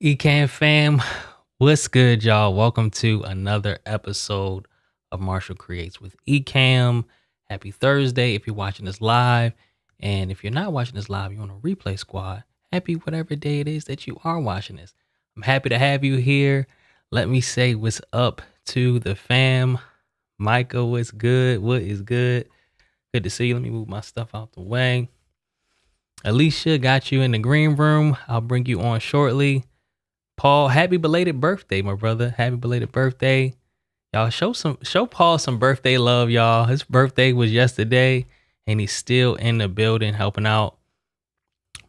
Ecamm fam, what's good, y'all? Welcome to another episode of Marshall Creates with Ecamm. Happy Thursday if you're watching this live. And if you're not watching this live, you're on a replay squad. Happy whatever day it is that you are watching this. I'm happy to have you here. Let me say what's up to the fam. Micah, what's good? What is good? Good to see you. Let me move my stuff out the way. Alicia, got you in the green room. I'll bring you on shortly. Paul, happy belated birthday, my brother. Happy belated birthday. Y'all show Paul some birthday love, y'all. His birthday was yesterday and he's still in the building helping out.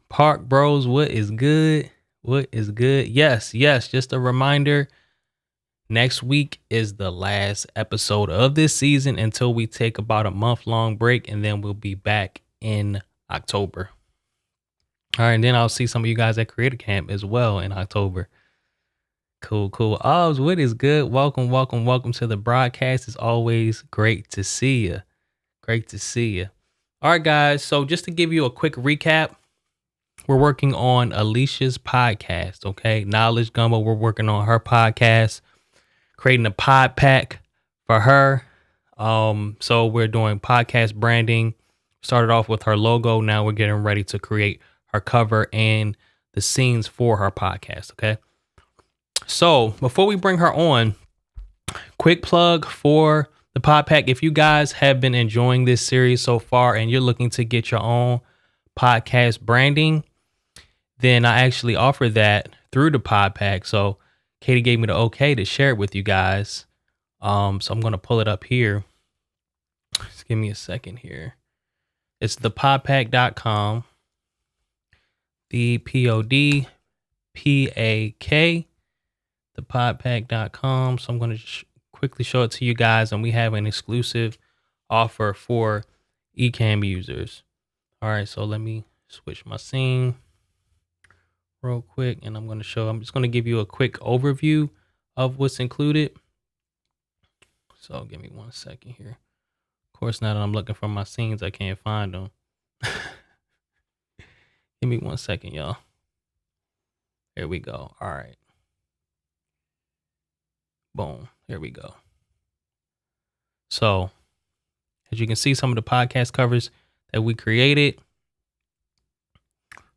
Park Bros, what is good? What is good? Yes, just a reminder. Next week is the last episode of this season until we take about a month-long break, and then we'll be back in October. All right, and then I'll see some of you guys at Creator Camp as well in October. Cool. Obs, what is good? Welcome to the broadcast. It's always great to see you. All right, guys. So just to give you a quick recap, we're working on Alicia's podcast, okay? Knowledge Gumbo, we're working on her podcast, creating a pod pack for her. So we're doing podcast branding. Started off with her logo. Now we're getting ready to create her cover and the scenes for her podcast, okay? So before we bring her on, quick plug for the pod pack. If you guys have been enjoying this series so far and you're looking to get your own podcast branding, then I actually offer that through the pod pack. So Katie gave me the okay to share it with you guys. So I'm going to pull it up here. Just give me a second here. It's thepodpack.com. The PODPAK. Thepodpack.com. So I'm going to quickly show it to you guys, and we have an exclusive offer for Ecamm users. All right, so let me switch my scene real quick, and I'm just going to give you a quick overview of what's included. So give me 1 second here. Of course, now that I'm looking for my scenes, I can't find them. Give me 1 second, y'all. Here we go. All right. Boom. Here we go. So as you can see, some of the podcast covers that we created.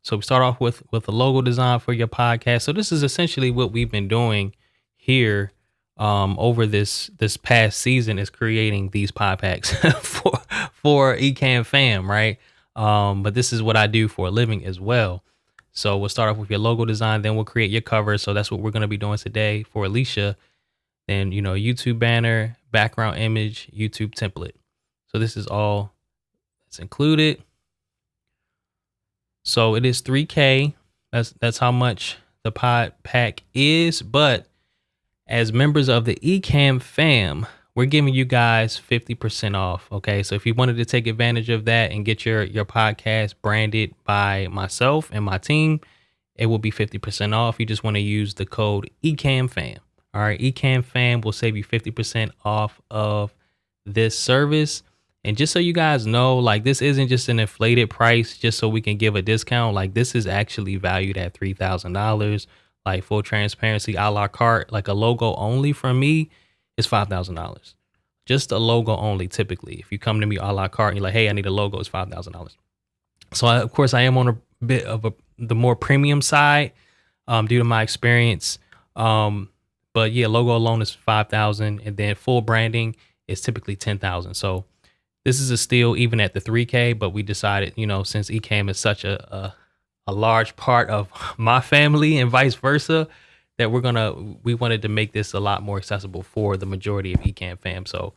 So we start off with a logo design for your podcast. So this is essentially what we've been doing here over this past season, is creating these pod packs for Ecamm fam, right? But this is what I do for a living as well. So we'll start off with your logo design, then we'll create your cover. So that's what we're going to be doing today for Alicia. Then, YouTube banner, background image, YouTube template. So this is all that's included. So it is $3K. That's how much the pod pack is. But as members of the Ecamm fam, we're giving you guys 50% off. Okay. So if you wanted to take advantage of that and get your podcast branded by myself and my team, it will be 50% off. You just want to use the code Ecamm fam. All right. Ecamm fam will save you 50% off of this service. And just so you guys know, like, this isn't just an inflated price just so we can give a discount. Like, this is actually valued at $3,000. Like, full transparency, a la carte, like a logo only from me is $5,000. Just a logo only. Typically, if you come to me a la carte and you're like, hey, I need a logo, it's $5,000. So of course I am on a bit of the more premium side due to my experience. But yeah, logo alone is 5,000, and then full branding is typically 10,000. So this is a steal even at the 3K, but we decided, since Ecamm is such a large part of my family and vice versa, that we wanted to make this a lot more accessible for the majority of Ecamm fam. So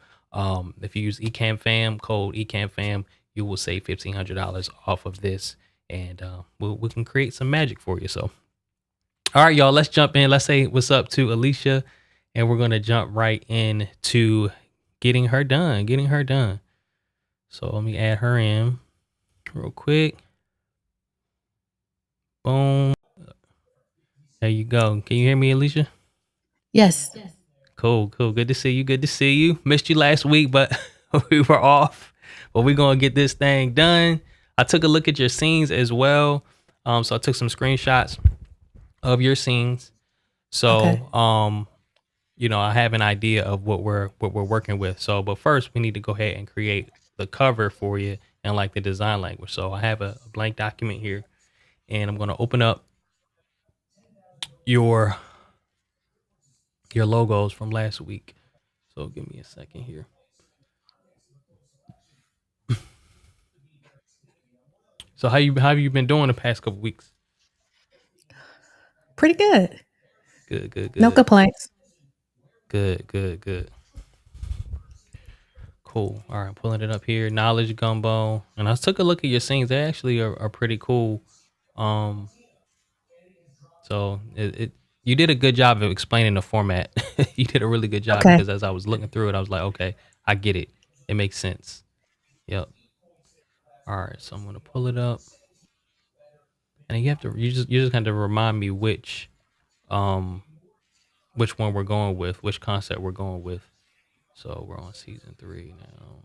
if you use Ecamm fam, code Ecamm fam, you will save $1,500 off of this, and we can create some magic for you. So, all right, y'all, let's jump in. Let's say what's up to Alicia, and we're going to jump right into getting her done. So let me add her in real quick. Boom. There you go. Can you hear me, Alicia? Yes. Cool. Good to see you. Missed you last week, but we were off. But we're going to get this thing done. I took a look at your scenes as well. So I took some screenshots of your scenes. Okay. So, I have an idea of what we're working with. So, but first we need to go ahead and create the cover for you and like the design language. So I have a blank document here, and I'm going to open up your logos from last week. So give me a second here. So how have you been doing the past couple weeks? Pretty good. Good. No complaints. Good. Cool. All right, pulling it up here. Knowledge gumbo, and I took a look at your scenes. They actually are pretty cool. Um, so it you did a good job of explaining the format. You did a really good job, Okay. because as I was looking through it, I was like, okay, I get it. It makes sense. Yep. All right, so I'm gonna pull it up, and you just kind of remind me um which one we're going with, which concept we're going with. So we're on season 3 now.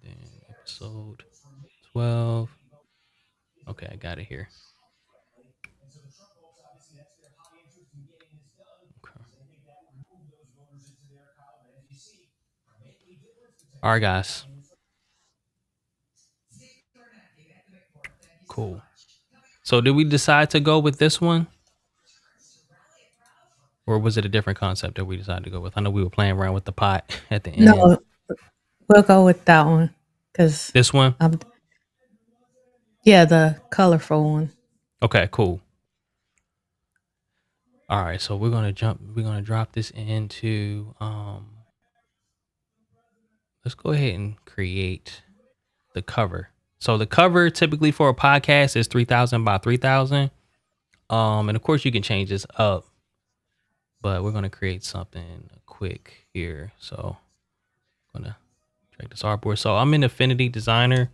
Then episode 12. Okay, I got it here. Okay. All right, guys. Cool. So did we decide to go with this one, or was it a different concept that we decided to go with? I know we were playing around with the pot at the end. No, we'll go with that one because This one? I'm, yeah, the colorful one. Okay, cool. All right, so we're gonna drop this into let's go ahead and create the cover. So the cover typically for a podcast is 3,000 by 3,000. And of course you can change this up, but we're gonna create something quick here. So I'm gonna drag this artboard. So I'm in Affinity Designer.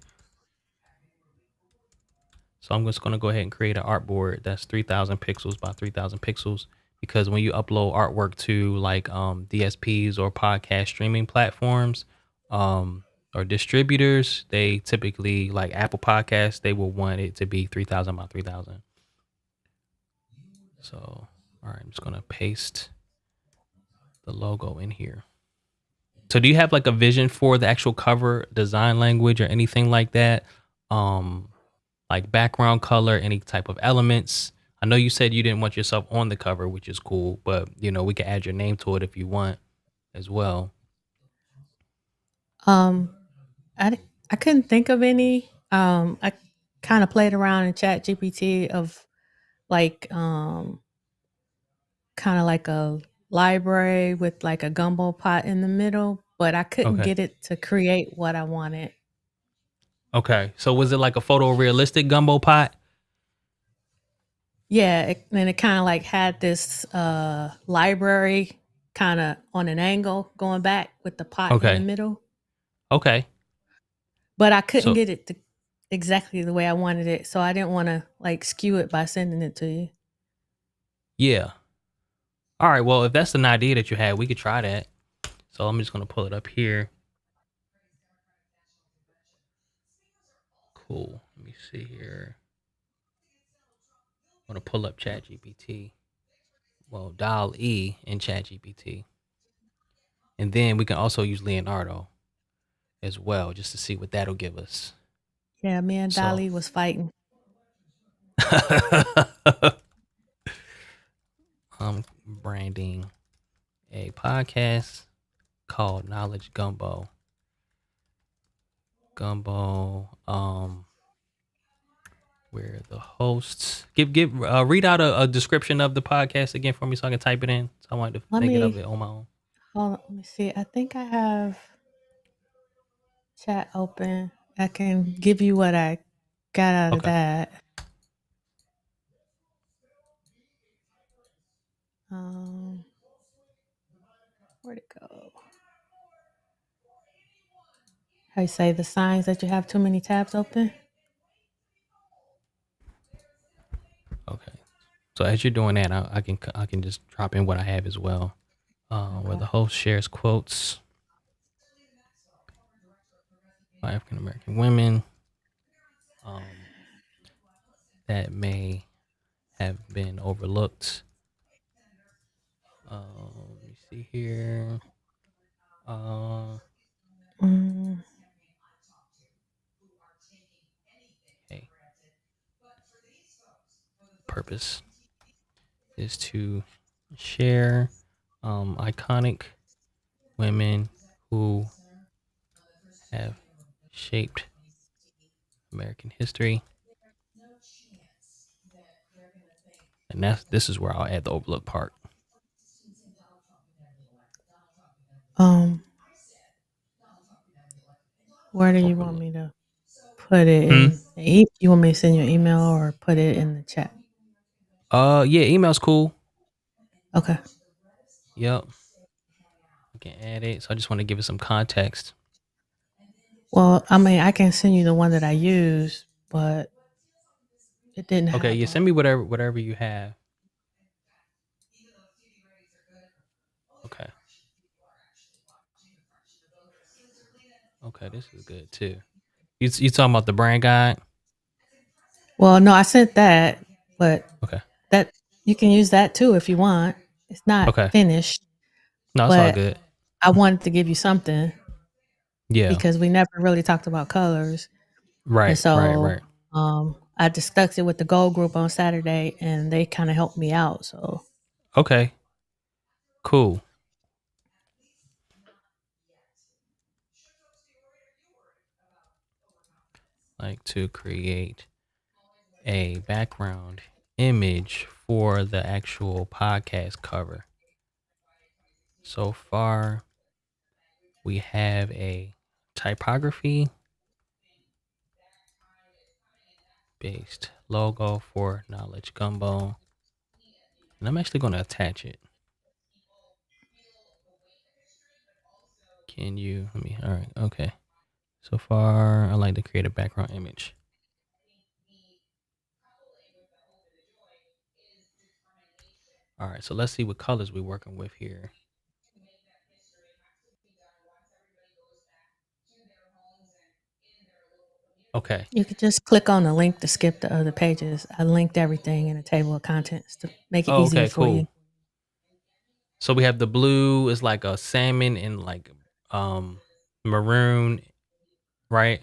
So I'm just going to go ahead and create an artboard that's 3000 pixels by 3000 pixels, because when you upload artwork to like DSPs or podcast streaming platforms, um, or distributors, they typically, like Apple Podcasts, they will want it to be 3000 by 3000. So, all right, I'm just going to paste the logo in here. So do you have like a vision for the actual cover design language or anything like that? Um, like background color, any type of elements? I know you said you didn't want yourself on the cover, which is cool, but we can add your name to it if you want as well. Um, I couldn't think of any. I kind of played around in Chat GPT of like kind of like a library with like a gumbo pot in the middle, but I couldn't Okay. get it to create what I wanted. Okay. So was it like a photorealistic gumbo pot? Yeah, and it kind of like had this library kind of on an angle going back with the pot in the Okay. middle, Okay. but I couldn't So get it to exactly the way I wanted it, so I didn't want to like skew it by sending it to you. yeah. All right. Well, if that's an idea that you had, we could try that. So I'm just gonna pull it up here. Cool. Let me see here. I'm gonna pull up ChatGPT. Well, dial E in ChatGPT, and then we can also use Leonardo as well, just to see what that'll give us. Yeah, me and So, Dolly was fighting. I'm branding a podcast called Knowledge Gumbo. Where the hosts read out a description of the podcast again for me so I can type it in. So I wanted to Let think it of me it on my own. hold on, let me see. I think I have chat open. I can give you what I got out of Okay. that. Um, where'd it go? How you say the signs that you have too many tabs open? Okay. So as you're doing that, I can just drop in what I have as well. Where Okay. the host shares quotes by African American women um, that may have been overlooked. Let me see here. Uh, Mm, hey, purpose is to share iconic women who have shaped American history, and this is where I'll add the overlook part. um, where do you want Overlook. me to put it Hmm. in? You want me to send you an email or put it in the chat? Yeah, email's cool. Okay. Yep, I can add it. So I just want to give it some context. Well, I mean, I can send you the one that I use, but it didn't Okay, have yeah, a. send me whatever you have. Okay, okay, this is good too. You talking about the brand guide? Well, no, I sent that, but Okay, that you can use that too if you want. It's not okay. finished, No, it's all but good. I wanted to give you something Yeah. because we never really talked about colors. And Right. Right. so Right. I discussed it with the goal group on Saturday and they kind of helped me out. So Okay. Cool. Like to create a background image for the actual podcast cover. So far, we have a typography based logo for Knowledge Gumbo. And I'm actually going to attach it. Can you let me? All right. Okay. So far, I like to create a background image. All right, so let's see what colors we're working with here. Okay. You could just click on the link to skip the other pages. I linked everything in a table of contents to make it Oh, easier okay, for you. cool. So we have the blue is like a salmon and like um maroon, right?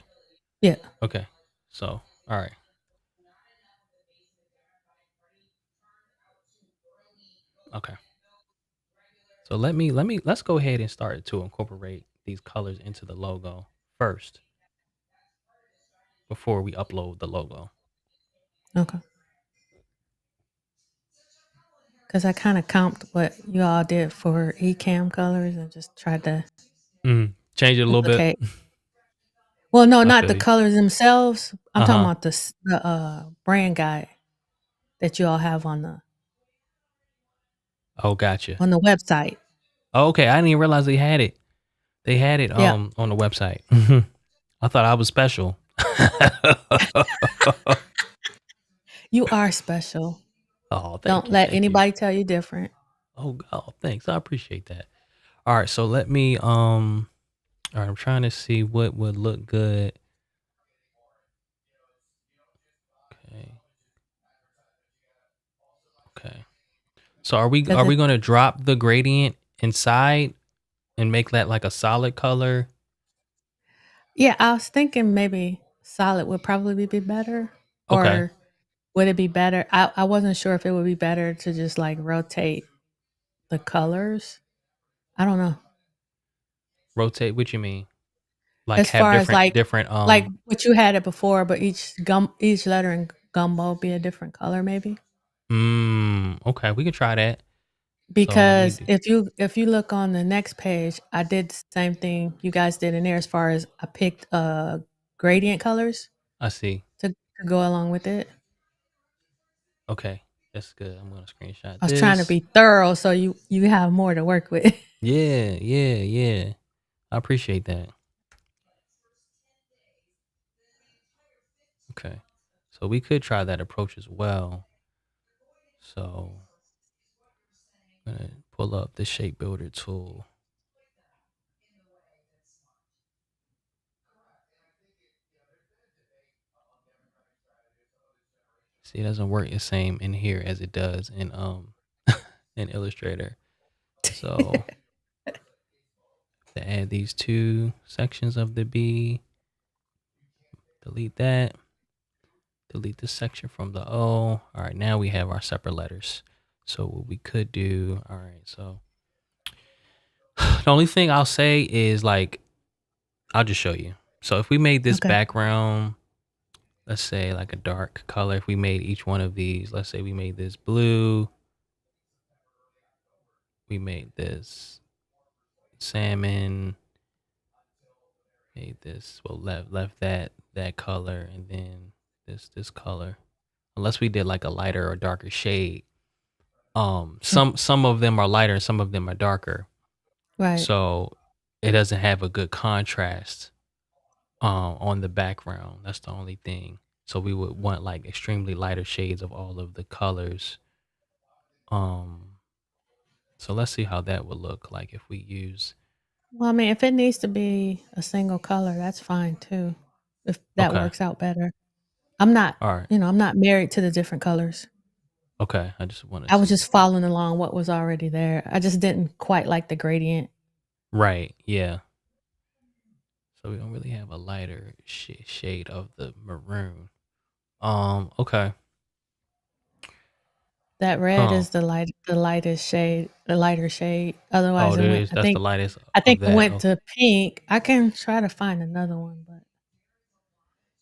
Yeah. Okay. So, all right. Okay. So let's go ahead and start to incorporate these colors into the logo first before we upload the logo. Okay. Because I kind of comped what you all did for Ecamm colors and just tried to Change it a little bit. duplicate. Well, no, I not feel the you. colors themselves. I'm talking Uh-huh. about the brand guide that you all have Oh, gotcha. on the website. Oh, okay. I didn't even realize they had it. They had it Yeah, on the website. I thought I was special. you are special. Oh, Don't thank you. let Thank you. anybody tell you different. Oh, thanks. I appreciate that. All right, so let me all right, I'm trying to see what would look good. Okay. Okay. So Because are we going to drop the gradient inside and make that like a solid color? yeah, I was thinking maybe solid would probably be better, Okay. or would it be better? I wasn't sure if it would be better to just like rotate the colors. I don't know. Rotate, what you mean? Like As have far as different like what you had it before, but each letter in gumbo be a different color, maybe. okay, we can try that. So let me Because do if you look on the next page, I did the same thing you guys did in there. As far as I picked gradient colors I see. to go along with it. Okay. That's good. I'm going to screenshot I was trying to this. be thorough so you have more to work with. Yeah. I appreciate that. Okay. So we could try that approach as well. So I'm gonna pull up the shape builder tool. See, it doesn't work the same in here as it does in in Illustrator. So to add these two sections of the B, delete that, delete the section from the O. All right, now we have our separate letters. So what we could do, all right, so the only thing I'll say is like, I'll just show you. So if we made this Okay. background, let's say like a dark color, if we made each one of these, let's say we made this blue, we made this salmon, made this, well, left that color, and then this color. Unless we did like a lighter or darker shade. Some of them are lighter and some of them are darker. Right. So it doesn't have a good contrast on the background. That's the only thing. So we would want like extremely lighter shades of all of the colors. Um so let's see how that would look like if we use Well, I mean, if it needs to be a single color, that's fine too. If that okay. works out better. I'm not, All right. I'm not married to the different colors. Okay. I just want to I was see. just following along what was already there. I just didn't quite like the gradient. Right. Yeah. So we don't really have a lighter shade of the maroon. Okay. That red Huh. is the lightest shade, the lighter shade. Oh, Otherwise, it that went. is that's the lightest I of think it that. went Oh. to pink. I can try to find another one, but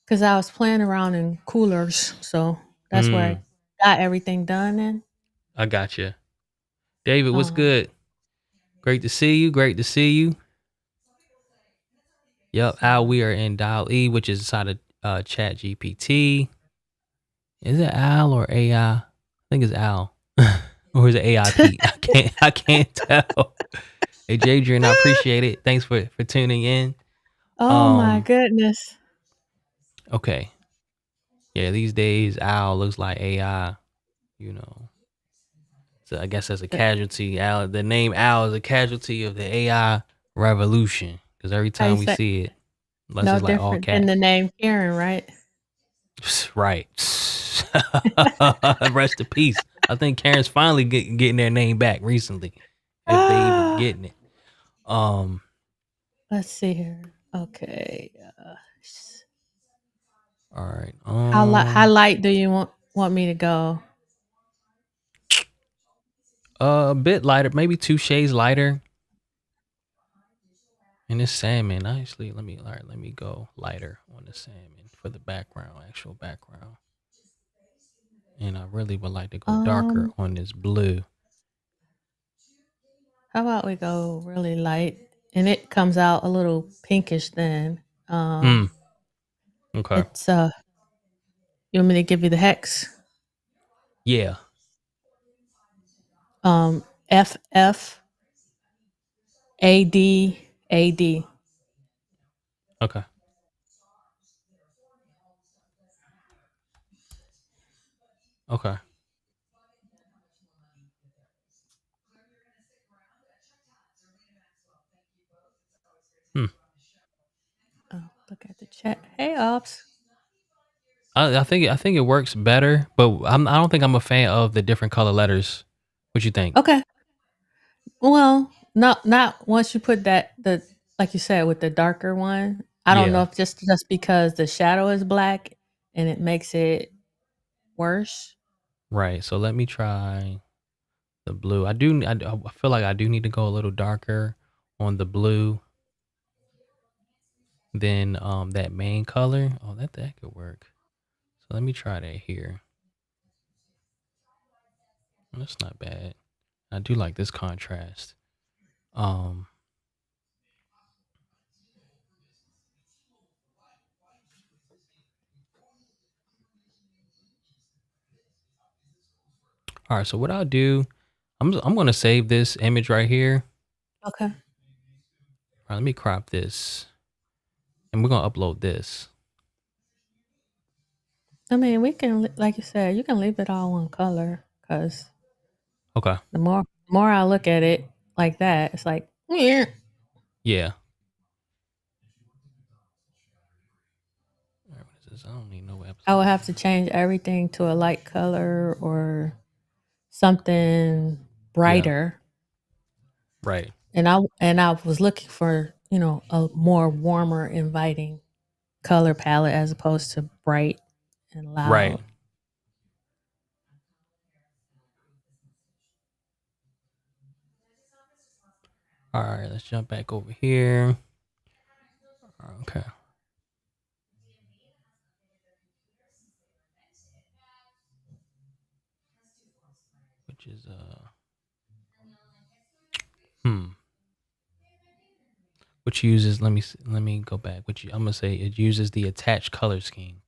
because I was playing around in coolers, so that's where I Mm, got everything done. And I got you. David, what's um, good? Great to see you. Great to see you. Yep, so Al, we are in Dial E, which is inside of Chat GPT. Is it Al or AI? I think it's Al. Or is it AIP? I can't tell. Hey Jadrian, I appreciate it. Thanks for tuning in. oh my Um, goodness. okay. Yeah, these days Al looks like AI, you know. So I guess as a The- casualty, Al, the name Al is a casualty of the AI revolution. Because every How you time we say? see it, unless No it's like all different than the caps. name Karen, right? Right. Rest in peace. I think Karen's finally getting their name back recently, if they even Ah, getting it. Um. let's see here. Okay. All right. How light do you want me to go? A bit lighter, maybe 2 shades lighter. And this salmon, actually, all right, let me go lighter on the salmon for the background, actual background. And I really would like to go darker Um, on this blue. how about we go really light and it comes out a little pinkish then. Hmm. Okay. It's you want me to give you the hex? Yeah. FF AD. Okay. Okay. Hmm. Oh, look at the chat. Hey, Ops. I think it works better, but I don't think I'm a fan of the different color letters. What you think? Okay. Well, not once you put that the like you said with the darker one. I don't know Yeah. if just because the shadow is black and it makes it worse. Right. So let me try the blue. I feel like I do need to go a little darker on the blue than that main color. Oh, that could work. So let me try that here. That's not bad. I do like this contrast. Um, all right, so what I'll do, I'm gonna save this image right here. Okay. All right, let me crop this, and we're gonna upload this. I mean, we can like you said, you can leave it all one color because Okay. the more I look at it like that, it's like yeah. Yeah. All right, what is this? I don't need no I episode. would have to change everything to a light color or something Yeah. brighter. Right. And I was looking for, a more warmer, inviting color palette as opposed to bright and Right. loud. All right. Let's jump back over here. Okay. Which is hmm. Which uses let me go back. I'm gonna say it uses the attached color scheme.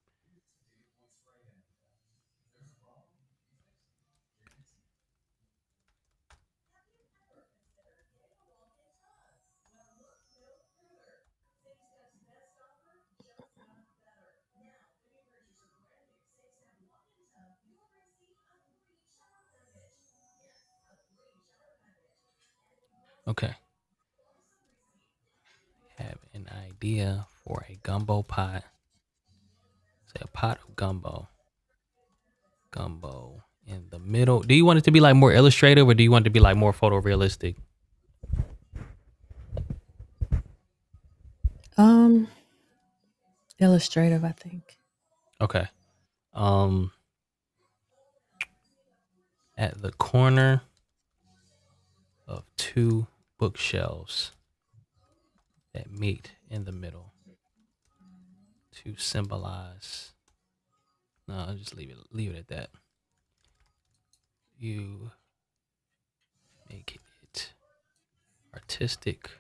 Okay. Have an idea for a gumbo pot. Say a pot of gumbo. Gumbo in the middle. Do you want it to be like more illustrative or do you want it to be like more photorealistic? Um, Illustrative, I think. Okay. Um at the corner of two bookshelves that meet in the middle to symbolize. No, I'll just leave it at that. You make it artistic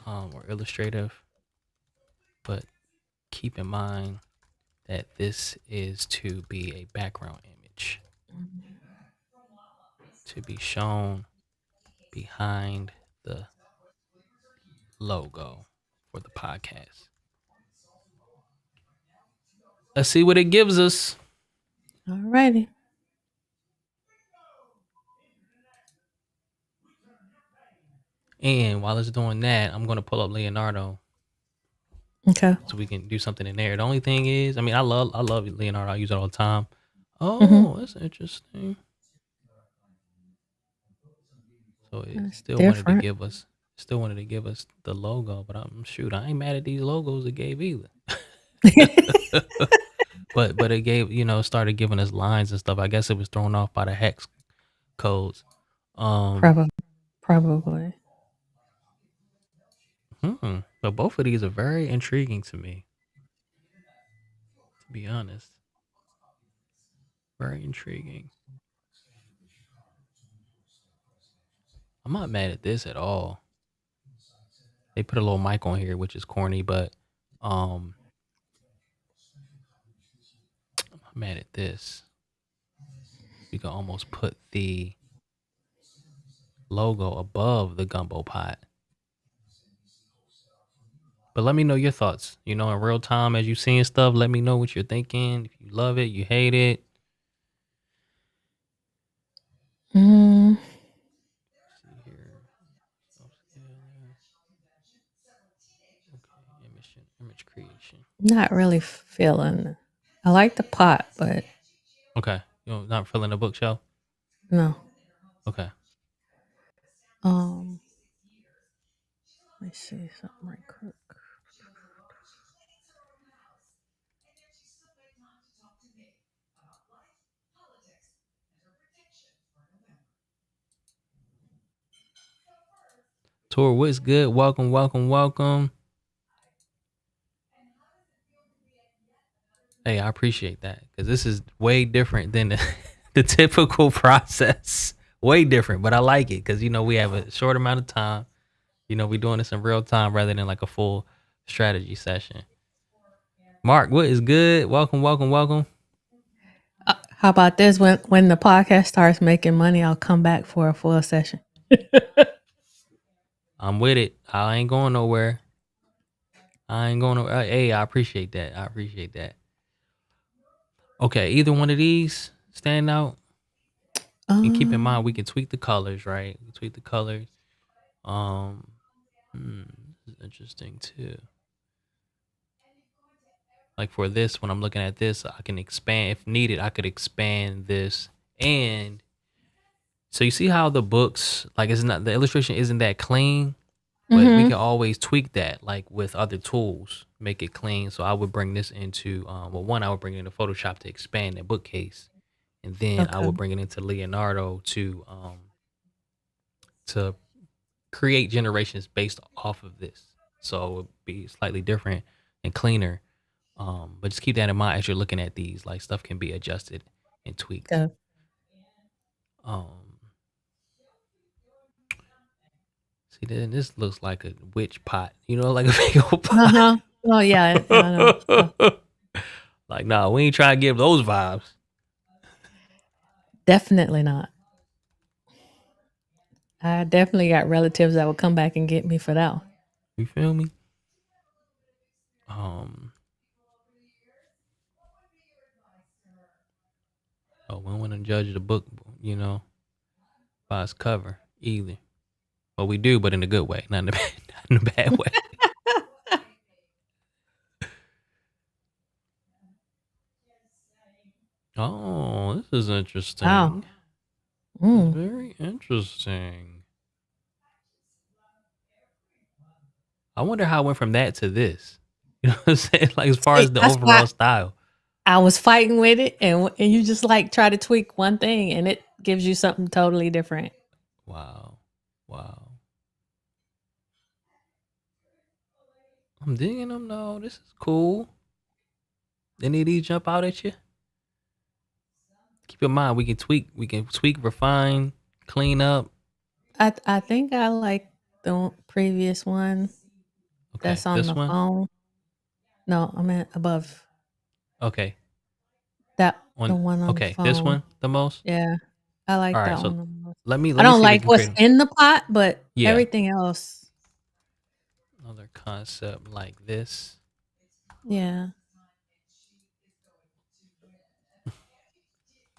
or illustrative, but keep in mind that this is to be a background image to be shown behind the logo for the podcast. Let's see what it gives us. Alrighty. And while it's doing that, I'm gonna pull up Leonardo Okay. so we can do something in there. The only thing is, I mean, I love Leonardo. I use it all the time. Mm-hmm. Oh, that's interesting. So it That's different. still wanted to give us the logo, but I'm shoot, I ain't mad at these logos it gave either. But it gave, started giving us lines and stuff. I guess it was thrown off by the hex codes. Um, Probably. Probably. but both of these are very intriguing to me, to be honest. Very intriguing. I'm not mad at this at all. They put a little mic on here, which is corny, but um, I'm not mad at this. You can almost put the logo above the gumbo pot. But let me know your thoughts. In real time as you seeing stuff, let me know what you're thinking. If you love it, you hate it. Mm, See here. Upscale. Okay, image creation. not really feeling. I like the pot, but Okay. Not filling the bookshelf? no. Okay. Um, let me see something right quick. Tor, what's good? Welcome, welcome, welcome. Hey, I appreciate that because this is way different than the typical process. Way different, but I like it because we have a short amount of time. We're doing this in real time rather than like a full strategy session. Mark, what is good? Welcome, welcome, welcome. How about this? When the podcast starts making money, I'll come back for a full session. I'm with it. I ain't going nowhere. I ain't going nowhere. Hey, I appreciate that. I appreciate that. Okay, either one of these stand out. And keep in mind, we Um. can tweak the colors, right? We can tweak the colors. Um, this is interesting too. Like for this, when I'm looking at this, I can expand if needed. I could expand this, and so you see how the books, like, it's not, the illustration isn't that clean, but we Mm-hmm. can always tweak that, like with other tools, make it clean. So I would bring this into, one, I would bring it into Photoshop to expand the bookcase, and then I Okay. would bring it into Leonardo to create generations based off of this. So it would be slightly different and cleaner. But just keep that in mind as you're looking at these. Like, stuff can be adjusted and tweaked. Okay. Um, See, then this looks like a witch pot. Like a big old Uh pot. huh. Oh yeah. I know. So Like, nah, we ain't trying to give those vibes. definitely not. I definitely got relatives that will come back and get me for that one. You feel me? Um, oh, we don't want to judge the book, by its cover either. Well, we do, but in a good way, not in a bad, not in a bad way. Oh, this is Wow. interesting. This is Mm. very interesting. I wonder how it went from that to this. You know what I'm saying? Like, as far See, as the that's why overall style. I was fighting with it, and you just like try to tweak one thing, and it gives you something totally different. Wow. Wow. I'm digging them though. This is cool. Any of these jump out at you? Keep in mind, we can tweak, refine, clean up. I think I like the previous one Okay, that's on this the one. phone. No, I meant above Okay, that, the on. one on the Okay, this phone. one the most. Yeah, I All like right, that so one the most. let I me don't see if we like can what's create in the pot, but yeah, everything else, another concept like this. yeah.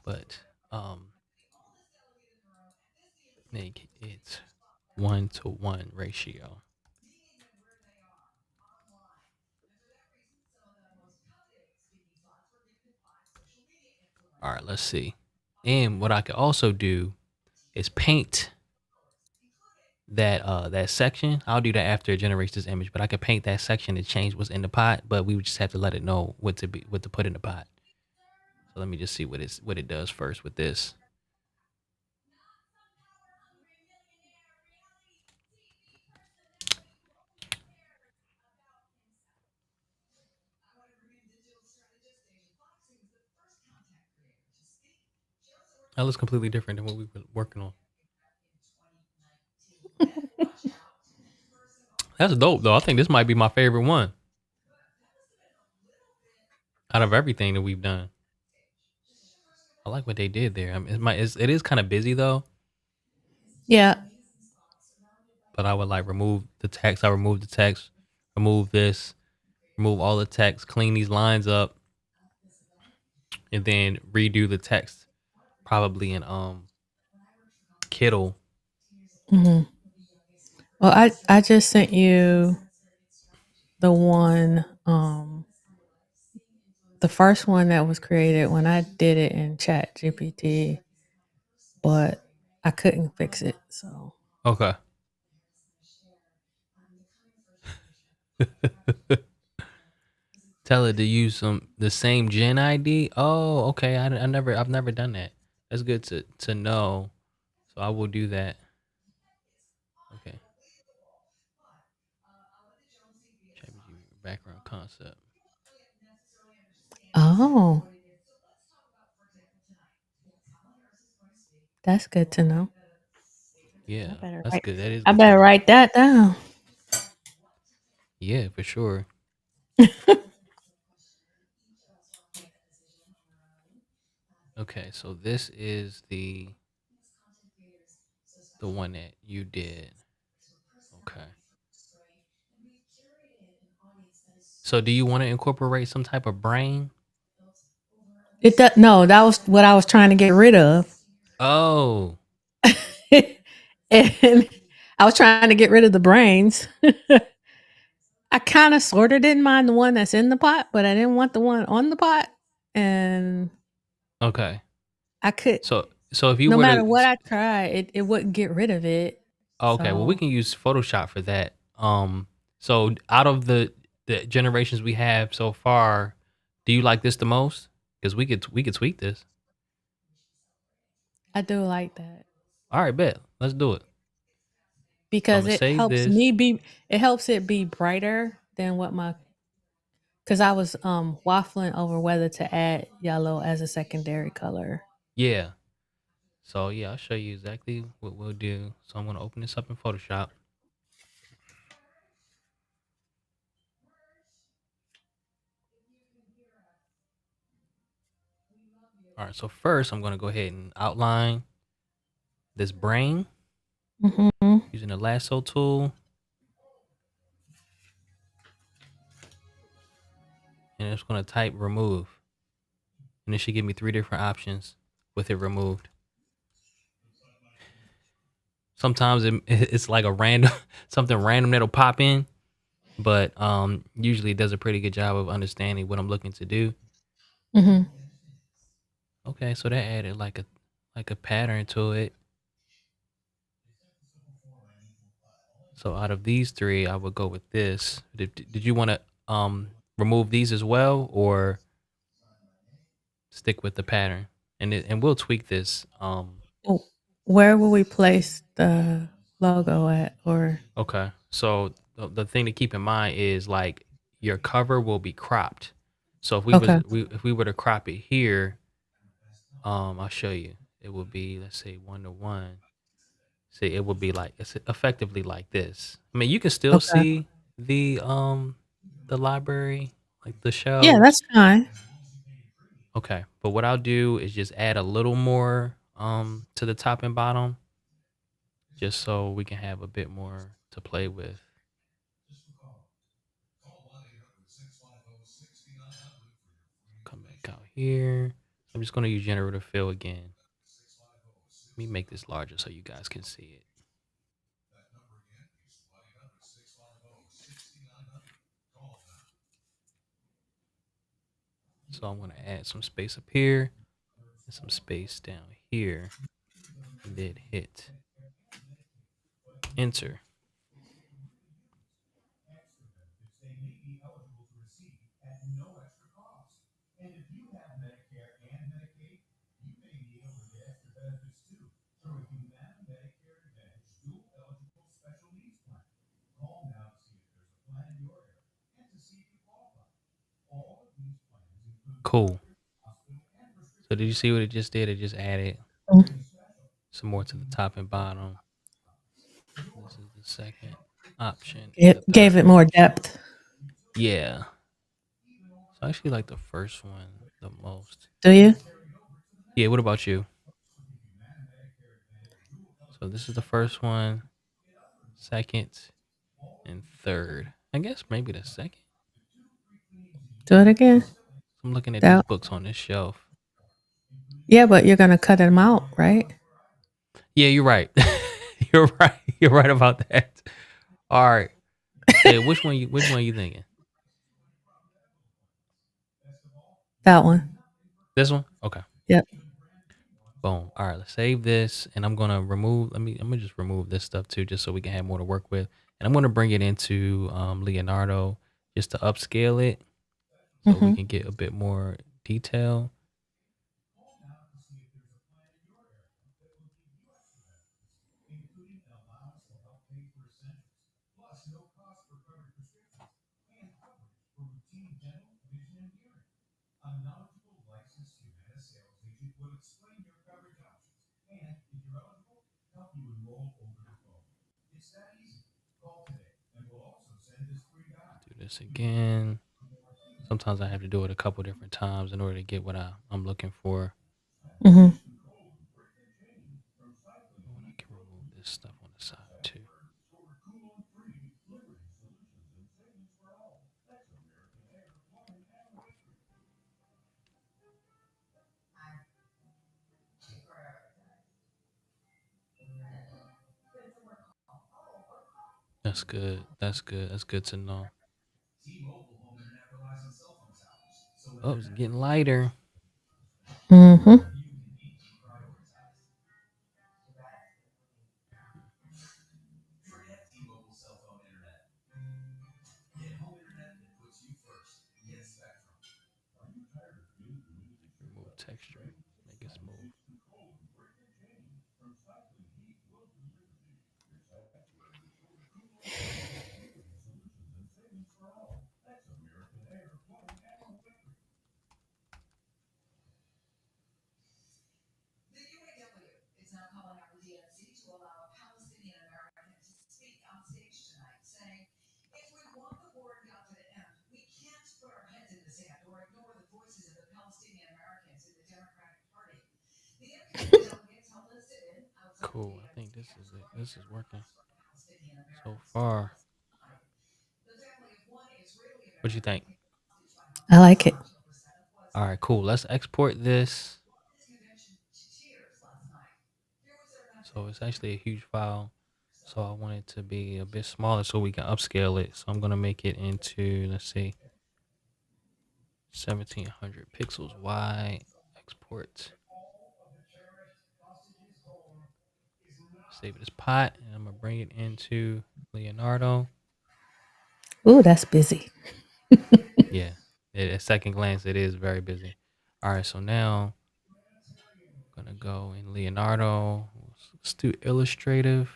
but make it 1-to-1 ratio. All right, let's see. And what I could also do is paint that section. I'll do that after it generates this image, but I could paint that section to change what's in the pot, but we would just have to let it know what to put in the pot. So let me just see what it does first with this. That looks completely different than what we were working on. That's dope though. I think this might be my favorite one out of everything that we've done. I like what they did there. I mean, it is kind of busy though, Yeah. but I would like remove the text. I remove the text, remove this, remove all the text, clean these lines up, and then redo the text probably in Kittle. Hmm. Well, I just sent you the one, the first one that was created when I did it in Chat GPT, but I couldn't fix it. So Okay. Tell it to use the same gen ID. Oh, okay. I've never done that. That's good to know. So I will do that. Okay. Background concept. oh, that's good to know. I Yeah, better that's write. good. That is I good to better know. write that down. Yeah, for sure. Okay, so this is the one that you did. Okay. So do you want to incorporate some type of brain? It does, no, that was what I was trying to get rid of. Oh, And I was trying to get rid of the brains. I kind of sort of didn't mind the one that's in the pot, but I didn't want the one on the pot. And okay. I could, So if you no were matter to what I tried, it wouldn't get rid of it. okay, well we So can use Photoshop for that. So out of the generations we have so far, do you like this the most? Because we could tweak this. I do like that All right, bet. Let's do it. So I'm because gonna save this. it helps it be brighter than what my, because I was waffling over whether to add yellow as a secondary color. Yeah. So yeah, I'll show you exactly what we'll do. So I'm gonna open this up in Photoshop. All right. So first, I'm gonna go ahead and outline this brain Hmm. using the lasso tool, and it's gonna type remove, and it should give me 3 different options with it removed. Sometimes it's like a random something random that'll pop in, but usually it does a pretty good job of understanding what I'm looking to do. Hmm. Okay, so that added like a pattern to it. So out of these three, I would go with this. Did you want to remove these as well, or stick with the pattern? And we'll tweak this. Where will we place the logo at? Or Okay. So the thing to keep in mind is like your cover will be cropped. So okay, if we were to crop it here, I'll show you. It would be, let's say, 1-to-1. See, it would be like it's effectively like this. I mean, you can still okay, see the library, like the yeah, shelves. that's fine. Okay, but what I'll do is just add a little more to the top and bottom, just so we can have a bit more to play with. Come back out here. I'm just gonna use generative fill again. Let me make this larger so you guys can see it. So I'm gonna add some space up here and some space down here, and then hit enter. Cool. So did you see what it just did? It just added Mm. some more to the top and bottom. This is the second option and the It gave third it more option. depth. Yeah. So I actually like the first one the most. Do you? Yeah, what about you? So this is the first one, second, and third. I guess maybe the second. Do it again. I'm looking at these That. books on this shelf. Yeah, but you're gonna cut them out, right? Yeah, you're right. You're right. You're right about that. All right. So yeah, which one you thinking? That one. This one? Okay. Yep. Boom. All right, let's save this and I'm gonna remove I'm gonna just remove this stuff too, just so we can have more to work with. And I'm gonna bring it into Leonardo just to upscale it so we Hmm. can get a bit more detail. Do this again. Sometimes I have to do it a couple different times in order to get what I'm looking for. Hmm. Oh, and I can remove this stuff on the side too. That's good. That's good. That's good to know. Oh, it's getting lighter. Hmm. Remove texture. Make it smooth. Cool. I think this is it. This is working so far. What you think? I like it. All right, cool. Let's export this. So it's actually a huge file. So I want it to be a bit smaller so we can upscale it. So I'm gonna make it into, let's see, 1700 pixels wide. Export. Save it as pot, and I'm gonna bring it into Leonardo. Ooh, that's busy. Yeah, at second glance, it is very busy. All right, so now I'm gonna go in Leonardo. Let's do illustrative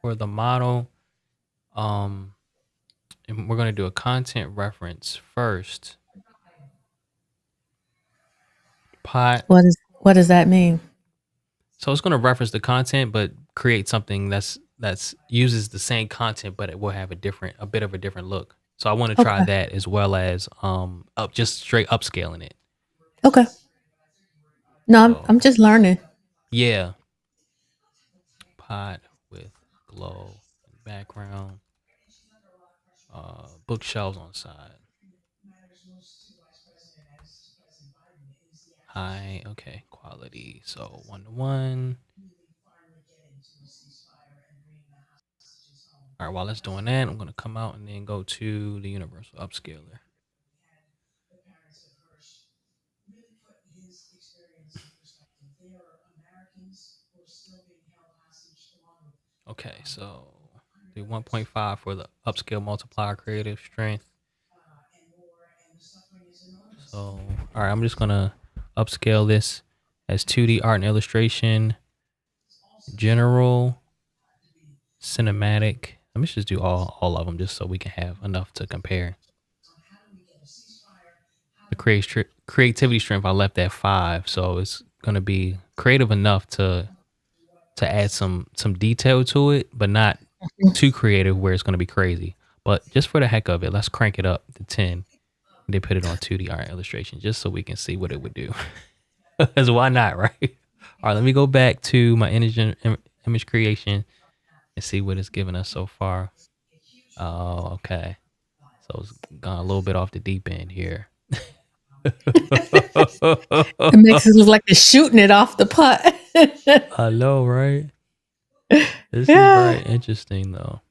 for the model. Um, and we're gonna do a content reference first. Pot. What does that mean? So it's gonna reference the content, but create something that's uses the same content, but it will have a bit of a different look. So I want to try Okay. that as well as up just straight upscaling it. Okay. No, I'm So just learning. yeah, pot with glow and background, bookshelves on the side. High, okay, quality. So 1 to 1. All right, while it's doing that, I'm gonna come out and then go to the universal upscaler. Okay, so do 1.5 for the upscale multiplier creative strength. So, all right, I'm just gonna upscale this as 2D art and illustration, general, cinematic. Let me just do all of them just so we can have enough to compare. The creativity strength I left at 5, so it's gonna be creative enough to add some detail to it, but not too creative where it's gonna be crazy. But just for the heck of it, let's crank it up to 10. They put it on 2D art illustration just so we can see what it would do. Because why not, right? All right, let me go back to my image creation and see what it's given us so far. Oh, okay. So it's gone a little bit off the deep end here. It makes it look like they're shooting it off the pot. I know, right? This is Yeah. very interesting, though.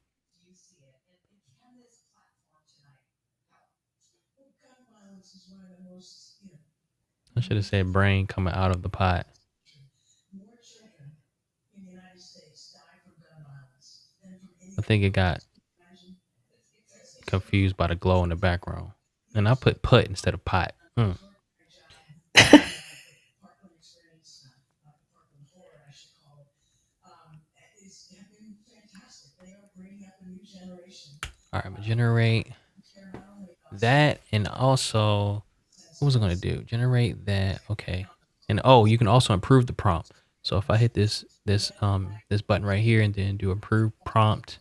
I should have said brain coming out of the pot. I think it got confused by the glow in the background. And I put instead of pot. All right, I'm gonna generate that, and also what was I gonna do? Generate that. Okay, and oh, you can also improve the prompt. So if I hit this button right here and then do improve prompt,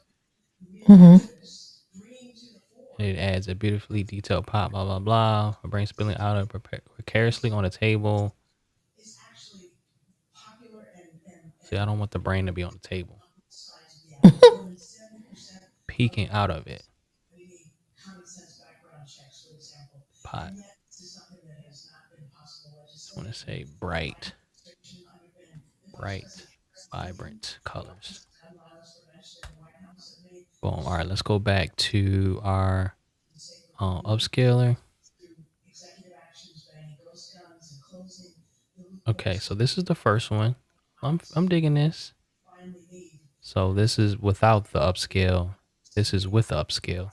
Mm-hmm. and it adds a beautifully detailed pot. Blah blah blah. My brain spilling out of precariously on the table. See, I don't want the brain to be on the table. Peeking out of it. Pot. Just want to say bright, vibrant colors. Boom. All right, let's go back to our upscaler. Okay, so this is the first one. I'm digging this. So this is without the upscale. This is with the upscale.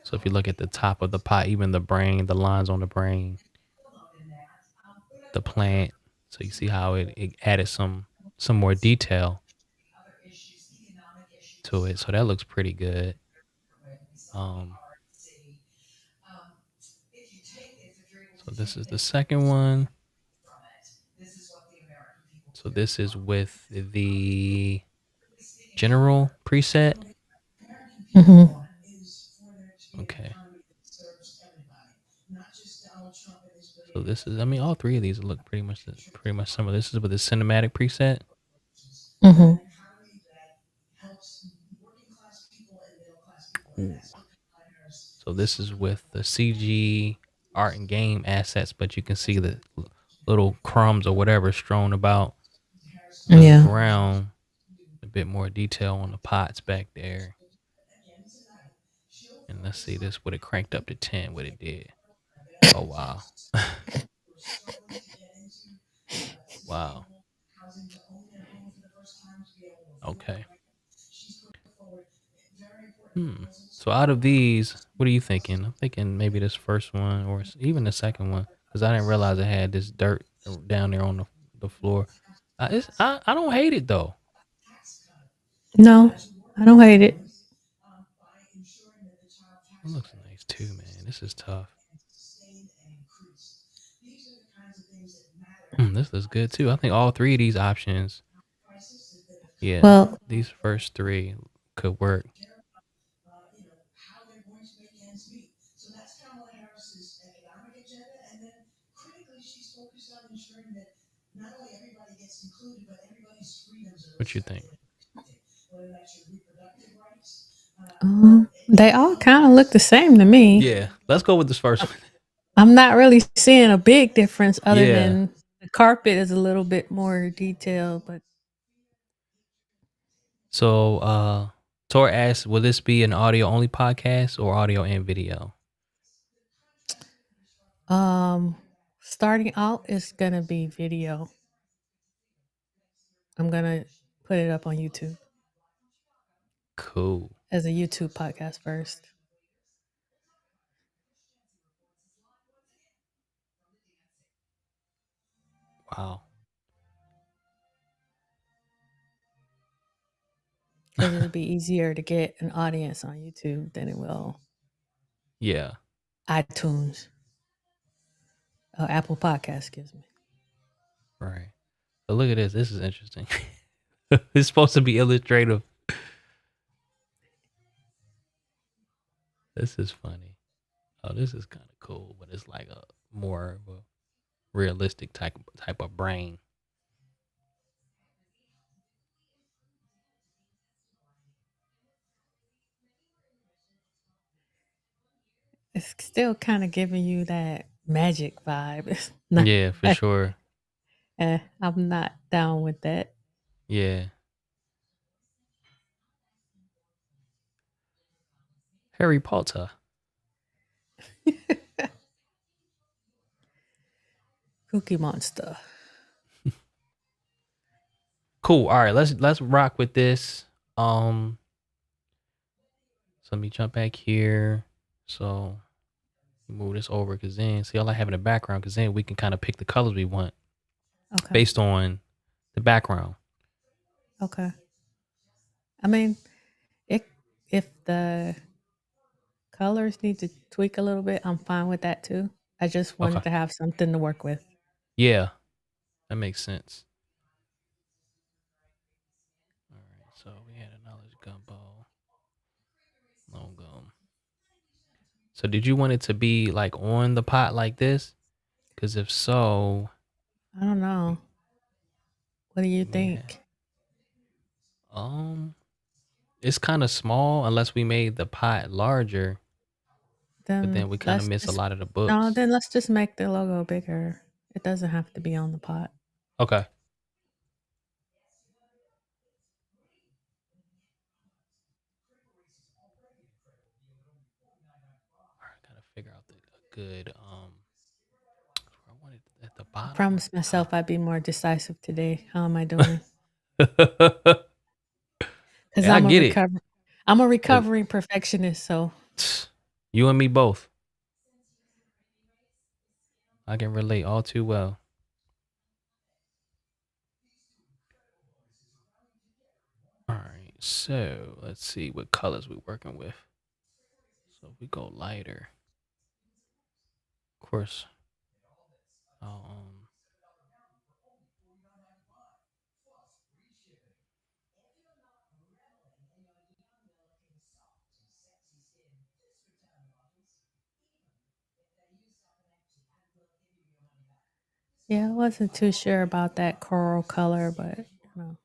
So if you look at the top of the pot, even the brain, the lines on the brain, the plant. So you see how it added some more detail to it. So that looks pretty good. So this is the second one. So this is with the general preset. Mm-hmm. Okay. So this is, I mean, all three of these look pretty much similar. This is with the cinematic preset. Mm-hmm. Ooh. So this is with the CG art and game assets, but you can see the little crumbs or whatever strewn about the Yeah. ground. A bit more detail on the pots back there. And let's see this, what it cranked up to 10, what it did. Oh, wow. Wow. Okay. So out of these, what are you thinking? I'm thinking maybe this first one or even the second one, because I didn't realize it had this dirt down there on the floor. I don't hate it though. No, I don't hate it. It looks nice too, man. This is tough. This looks good too. I think all three of these options, yeah, Well, these first three could work. What you think? they all kind of look the same to me. Yeah, let's go with this first one. I'm not really seeing a big difference other Yeah. than the carpet is a little bit more detailed, but So Tor asks, will this be an audio only podcast or audio and video? um starting out is gonna be video. I'm gonna put it up on YouTube Cool. as a YouTube podcast first. Wow. Because it'll be easier to get an audience on YouTube than it will Yeah. iTunes, Apple Podcast, excuse me. Right. But look at this. This is interesting. It's supposed to be illustrative. This is funny. Oh, this is kind of cool, but it's like a more of a realistic type of brain. It's still kind of giving you that magic vibe. It's not, Yeah, for sure. I'm not down with that. Yeah. Harry Potter. Cookie Monster. Cool. All right, let's rock with this. Um, so let me jump back here. So move this over because then see all I have in the background because then we can kind of pick the colors we want Okay. based on the background. Okay. I mean, it if the colors need to tweak a little bit, I'm fine with that too. I just Okay. wanted to have something to work with. Yeah, that makes sense. All right, so we had a knowledge gumbo logo. So did you want it to be like on the pot like this? Because if so, I don't we, know. What do you we may have. think? Um, it's kind of small unless we made the pot larger, but Then then we kind of let's miss a just lot of the no, books. then let's just make the logo bigger. It doesn't have to be on the pot. Okay. All right, gotta figure out a good I wanted it at the I bottom or promised the top. myself I'd be more decisive today. How am I doing? Because Hey, I get it. I'm a 'Cause recovering perfectionist, so you and me both. I can relate all too well. All right, so let's see what colors we're working with. So if we go lighter, of course. Um, yeah, I wasn't too sure about that coral color, but you know.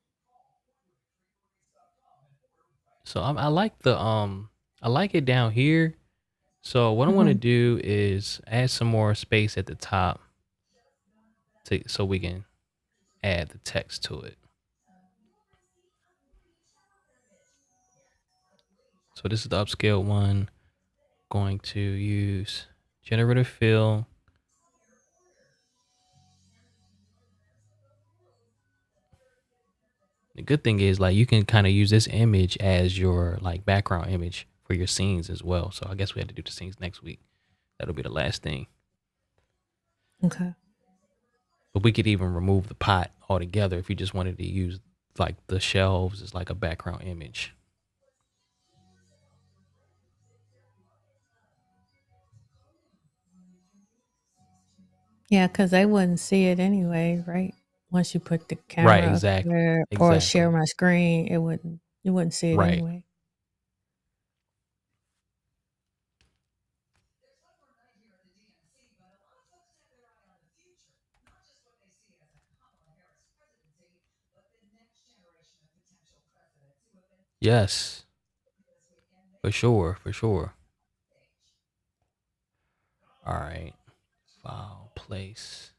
so I like I like it down here. So what I want to Mhm. do is add some more space at the top so we can add the text to it. So this is the upscale one. Going to use generative fill. The good thing is like you can kind of use this image as your like background image for your scenes as well. So I guess we have to do the scenes next week. That'll be the last thing. Okay. But we could even remove the pot altogether if you just wanted to use like the shelves as like a background image. Yeah, because they wouldn't see it anyway, right? Once you put the Right, camera up exactly. there or share Exactly. my screen, it wouldn't you wouldn't see it Right. anyway. Yes. For sure. For sure. All right. place.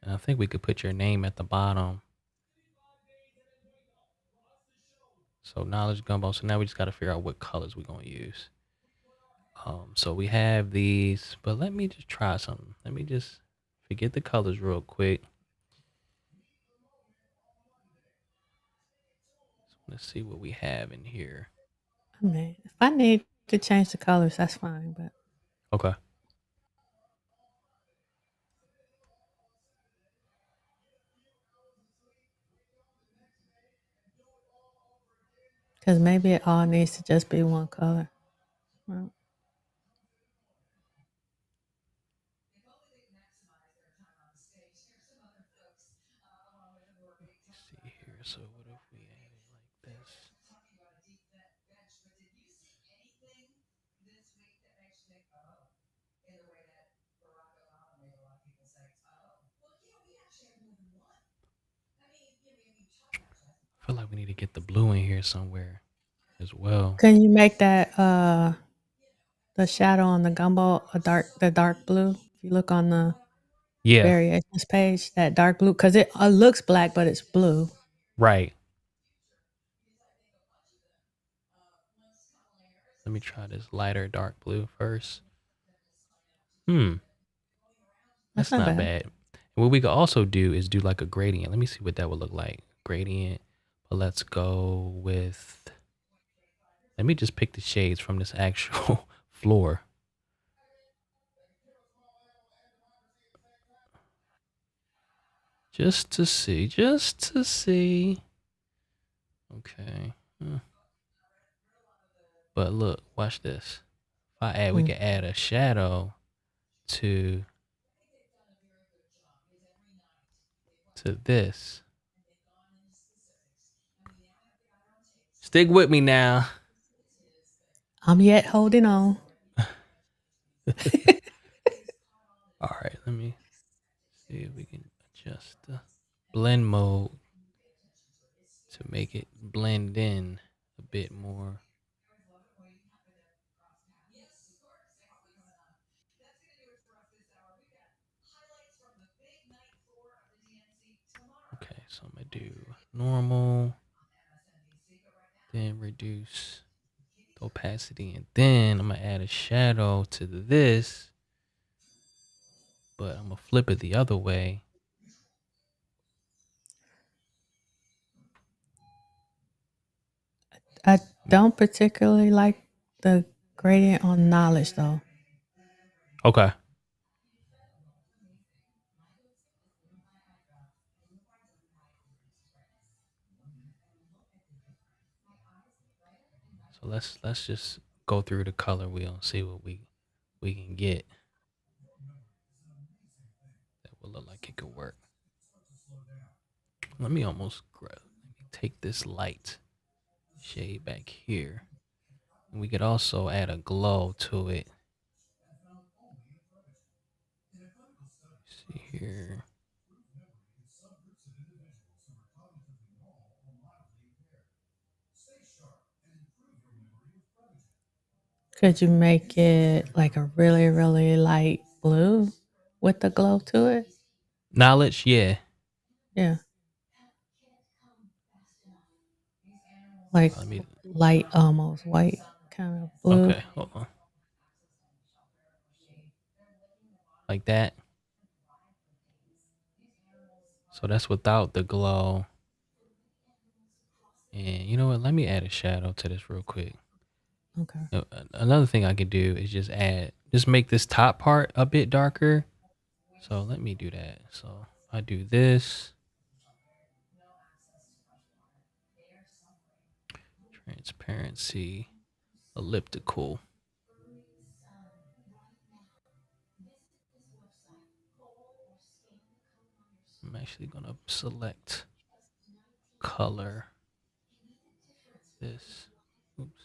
And I think we could put your name at the bottom. So knowledge gumbo. So now we just got to figure out what colors we're going to use. So we have these, but let me just try something. Let me just forget the colors real quick. So let's see what we have in here. I mean, if I need to change the colors, that's fine. But Okay. because maybe it all needs to just be one color. Well, Let's see here. So what if we add it like this? I feel like we need to get the blue in here somewhere as well. can you make that the shadow on the gumbo the dark blue? If you look on the Yeah, variations page, that dark blue, because it looks black, but it's blue. right. Let me try this lighter dark blue first. Hmm, That's that's not not bad. bad. And what we could also do is do like a gradient. Let me see what that would look like. Gradient. But let's go with. Let me just pick the shades from this actual floor. Just to see. Just to see. Okay. But look, watch this. If I add, we Mm. can add a shadow to this. Stick with me now. I'm yet holding on. All right, let me see if we can adjust the blend mode to make it blend in a bit more. Okay, so I'm gonna do normal, then reduce the opacity, and then I'm gonna add a shadow to this, but I'm gonna flip it the other way. I don't particularly like the gradient on knowledge though. Okay. So let's just go through the color wheel and see what we can get that will look like it could work. Let me take this light shade back here. And we could also add a glow to it. See here. Could you make it like a really, really light blue with the glow to it? Knowledge, yeah. Yeah. Like Let me light, almost white kind of blue. okay, hold on. Like that. So that's without the glow. And you know what? Let me add a shadow to this real quick. Okay. Another thing I could do is just make this top part a bit darker. So let me do that. So I do this. Transparency, elliptical. I'm actually gonna select color this. Oops.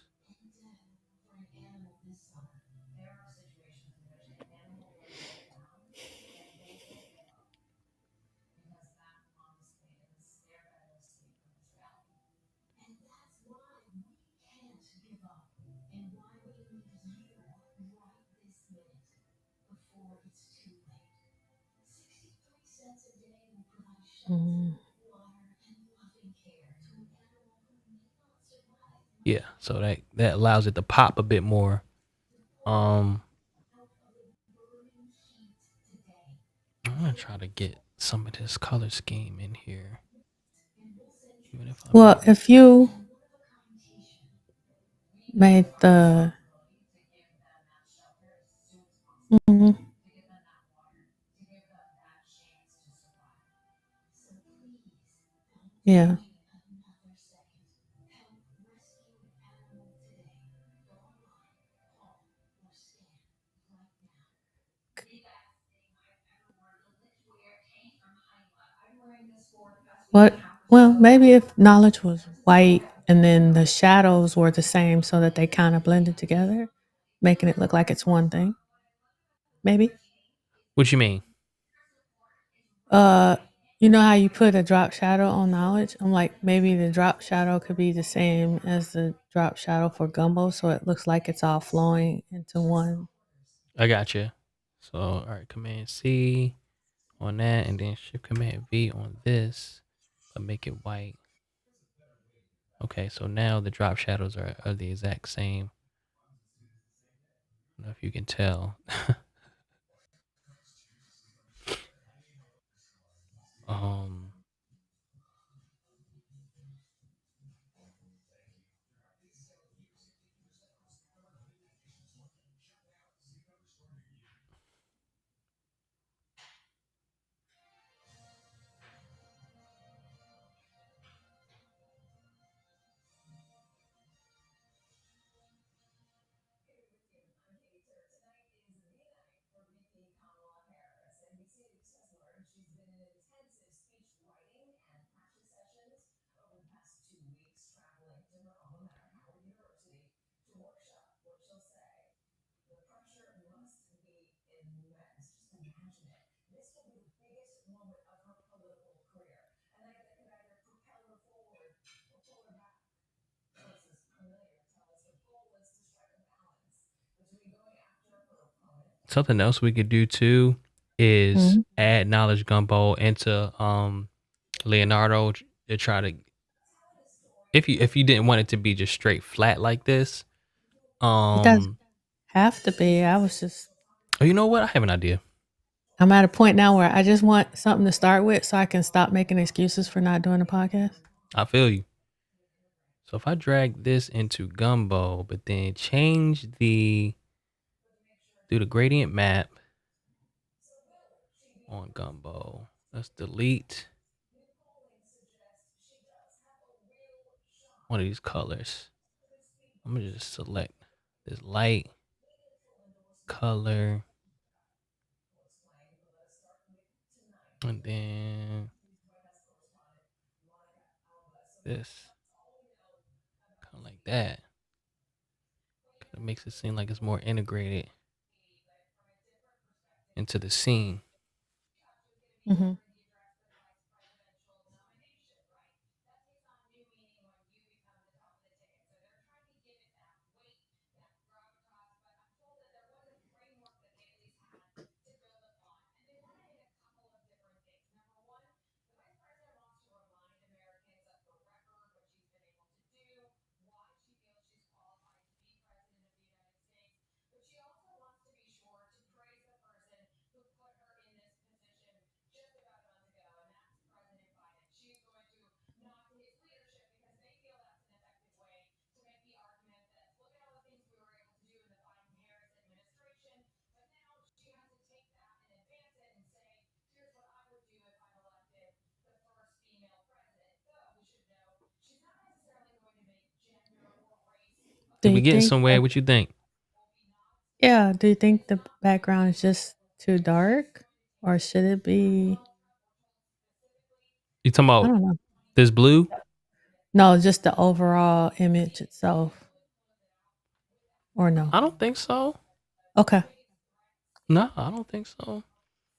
Mm. Yeah, so that allows it to pop a bit more. Um, I'm gonna try to get some of this color scheme in here, even if I Well, make. if you made the Mhm. Yeah. What? Well, maybe if knowledge was white and then the shadows were the same so that they kind of blended together, making it look like it's one thing. Maybe. What you mean? Uh, you know how you put a drop shadow on knowledge? I'm like, maybe the drop shadow could be the same as the drop shadow for gumbo, so it looks like it's all flowing into one. I got you. So all right, Command C on that, and then Shift Command V on this, but make it white. Okay, so now the drop shadows are the exact same. I don't know if you can tell. um, something else we could do too is Mhm. add knowledge gumbo into Leonardo to try to, if you didn't want it to be just straight flat like this. It doesn't Um, have to be. oh, you know what? I have an idea. I'm at a point now where I just want something to start with so I can stop making excuses for not doing a podcast. I feel you. So if I drag this into gumbo, but then change do the gradient map on gumbo. Let's delete one of these colors. I'm gonna just select this light color, and then this kind of like that. It makes it seem like it's more integrated into the scene. Hmm. Do Did we you get think somewhere? that, What you think? yeah, do you think the background is just too dark or should it be, You talking I about don't know. this blue? No, just the overall image itself or no? I don't think so. Okay. No, I don't think so.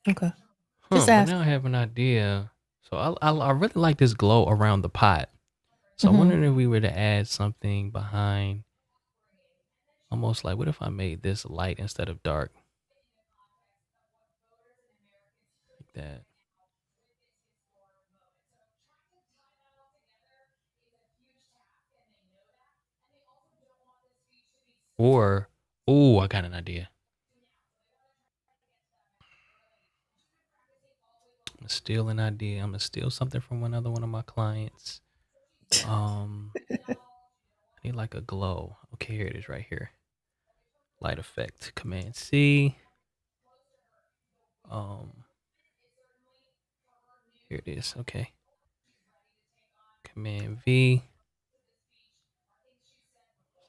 Okay. Huh? Just But ask. now I have an idea. So I really like this glow around the pot. So I'm Mhm. wondering if we were to add something behind, almost like what if I made this light instead of dark, like that. Or, oh, I got an idea. I'm gonna steal an idea. I'm gonna steal something from another one of my clients. Um, I need like a glow. Okay, here it is right here. Light effect. Command C. Um, Here it is. Okay. Command V.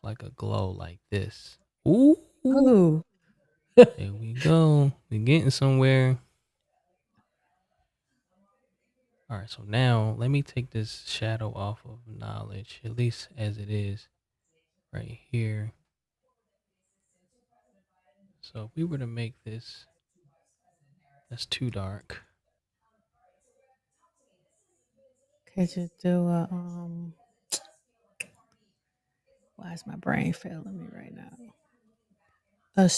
Like a glow like this. Ooh. Ooh. There we go. We're getting somewhere. All right, so now let me take this shadow off of knowledge, at least as it is right here. So if we were to make this, that's too dark. Could you do a why is my brain failing me right now? A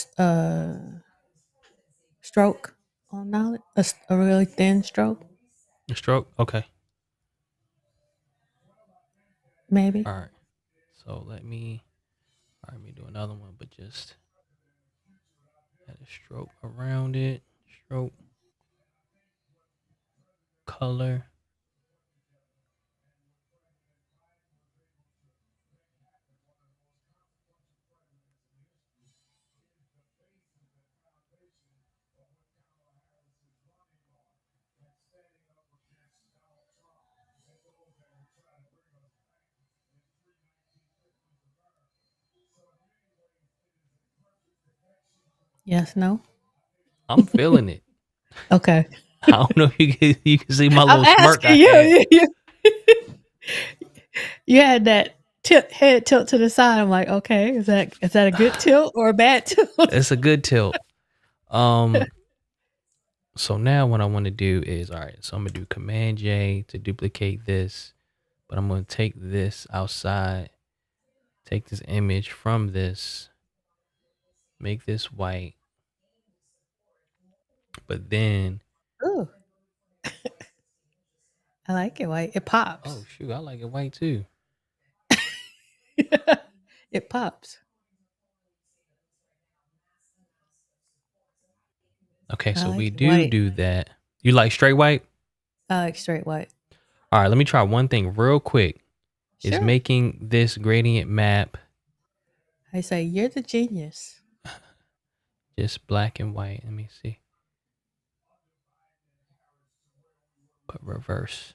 stroke on knowledge? A really thin stroke, A stroke? Okay. maybe? All right. So let me do another one, but just add a stroke around it. Stroke, color. Yes, no? I'm feeling it. Okay. I don't know if you can see my I'm little smirk asking I you. had. You had that head tilt to the side. I'm like, okay, is that a good tilt or a bad tilt? It's a good tilt. Um, so now what I want to do is, all right, so I'm gonna do Command J to duplicate this, but I'm gonna take this outside, take this image from this, make this white, but then, Ooh, I like it white. It oh pops. shoot, I like it white too. It pops. Okay, I so we like it do white. do that. You like straight white? I like straight white. All right, let me try one thing real quick. Is Sure. making this gradient map I say you're the genius. just black and white. Let me see. But reverse.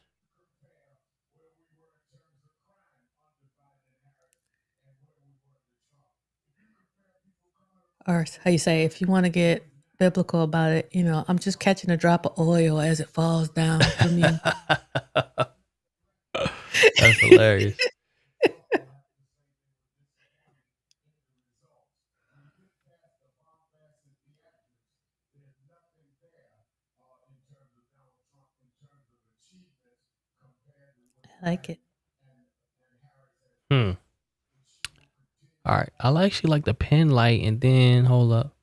Or how you say, if you want to get biblical about it, I'm just catching a drop of oil as it falls down from you. That's hilarious. I like it. Hmm. All right. I actually like the pen light, and then hold up.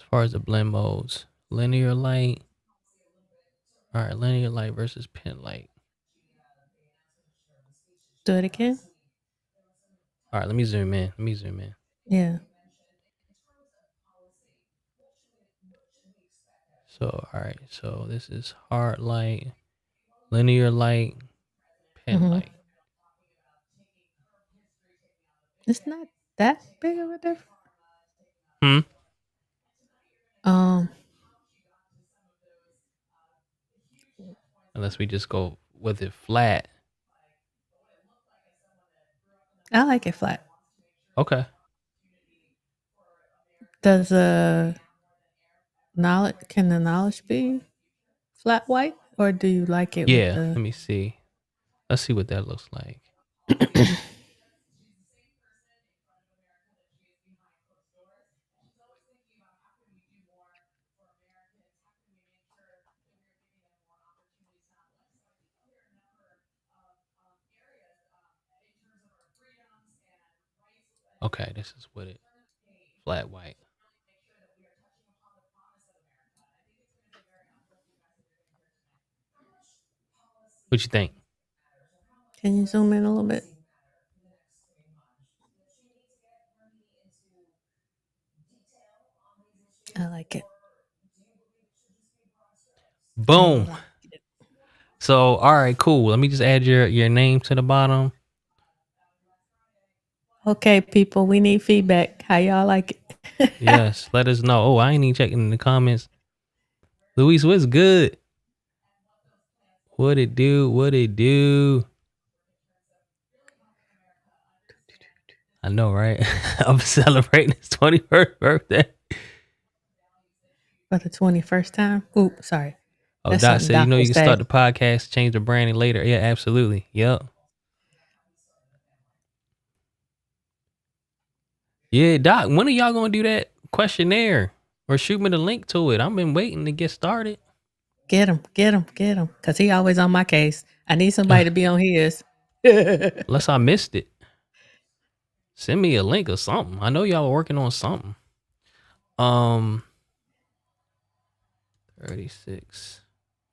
As far as the blend modes, linear light. All right, linear light versus pen light. Do it again. All right, let me zoom in. Let me zoom in. Yeah. So, all right. So this is hard light, linear light, pen Hmm. light. It's not that big of a difference. Hmm. Um, Unless we just go with it flat. I like it flat. Okay. Does can the knowledge be flat white, or do you like it with Yeah. the? Let me see. Let's see what that looks like. Okay, this is what it flat white. What you think? Can you zoom in a little bit? Boom. like it. So, all right, cool. Let me just add your name to the bottom. Okay, people, we need feedback. How y'all like it? Yes, let us know. Oh, I ain't even checking in the comments. Luis, what's good? What it do? What it do? I know, right? I'm celebrating his 21st birthday. For the 21st time. Ooh, sorry. Oh, That's Doc something said, you Doc know, would you can start say. the podcast, change the branding later. Yeah, absolutely. Yep. Yeah, Doc, when are y'all gonna do that questionnaire or shoot me the link to it? I've been waiting to get started. Get him, get him, get him. Because he always on my case. I need somebody to be on his. Unless I missed it. Send me a link or something. I know y'all are working on something. Um, 36.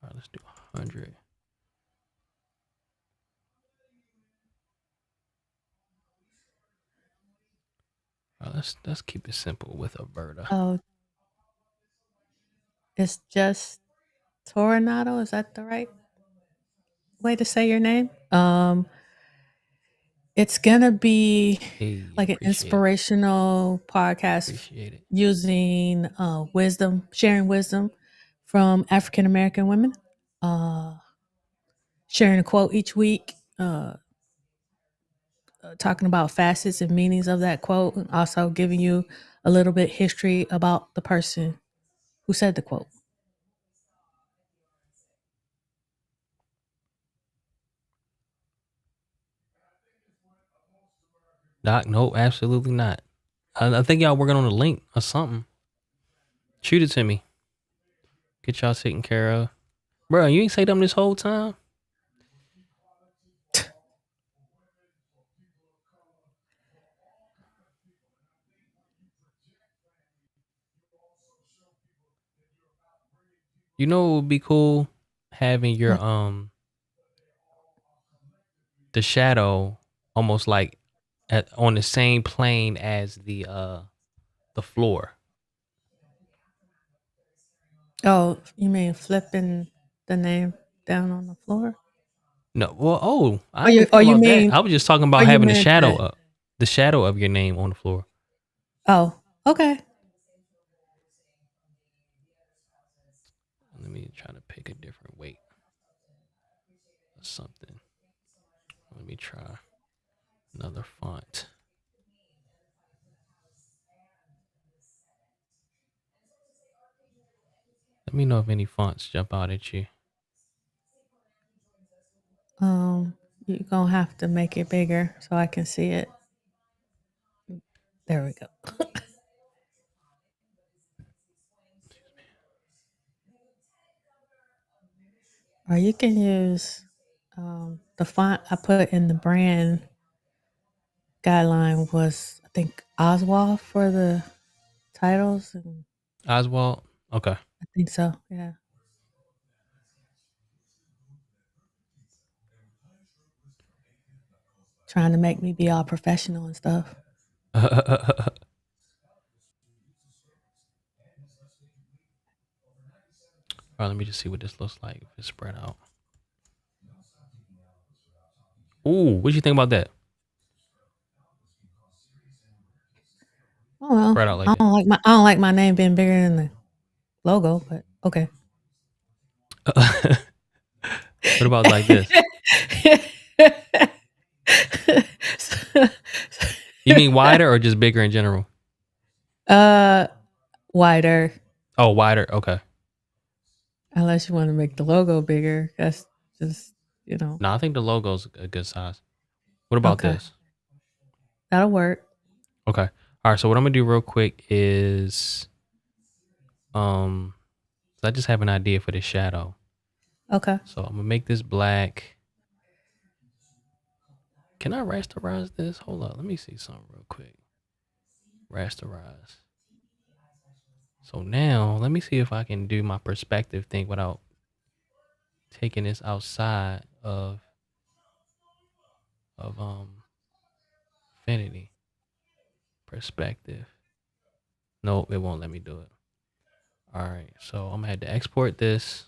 All right, let's do 100. All right, let's keep it simple with Alberta. Oh, it's just Toronado. Is that the right way to say your name? It's gonna be Hey, like an appreciate it. inspirational podcast Appreciate it. using wisdom, sharing wisdom from African American women. Uh, Sharing a quote each week, talking about facets and meanings of that quote, and also giving you a little bit history about the person who said the quote. Doc, no, absolutely not. I think y'all working on a link or something. Shoot it to me. Get y'all taken care of. Bro, you ain't say them this whole time? You know it would be cool having your What? the shadow almost like on the same plane as the floor. Oh, you mean flipping the name down on the floor? No, well, oh, I Or ain't even or think about that. I was just talking about you having meant that? the shadow of your name on the floor. Oh, okay. Let me try to pick a different weight or something. Let me try another font. Let me know if any fonts jump out at you. Um, you're gonna have to make it bigger so I can see it. There we go. Or you can use the font I put in the brand guideline was I think Oswald for the titles, and Oswald. Okay. I think so. Yeah, trying to make me be all professional and stuff. All right, let me just see what this looks like if it's spread out. Ooh, what you think about that? Oh well, Spread out like I don't like my name being bigger than the logo, but okay. that. What about like this? You mean wider or just bigger in general? uh, Wider, Oh, wider. Okay. unless you want to make the logo bigger. That's just you know. No, I think the logo's a good size. What about Okay, this? that'll work. Okay. All right. So what I'm gonna do real quick is, um, I just have an idea for the shadow. Okay, So I'm gonna make this black. Can I rasterize this? Hold up. Let me see something real quick. Rasterize. So now let me see if I can do my perspective thing without taking this outside of infinity perspective. Nope, it won't let me do it. All right, so I'm gonna have to export this.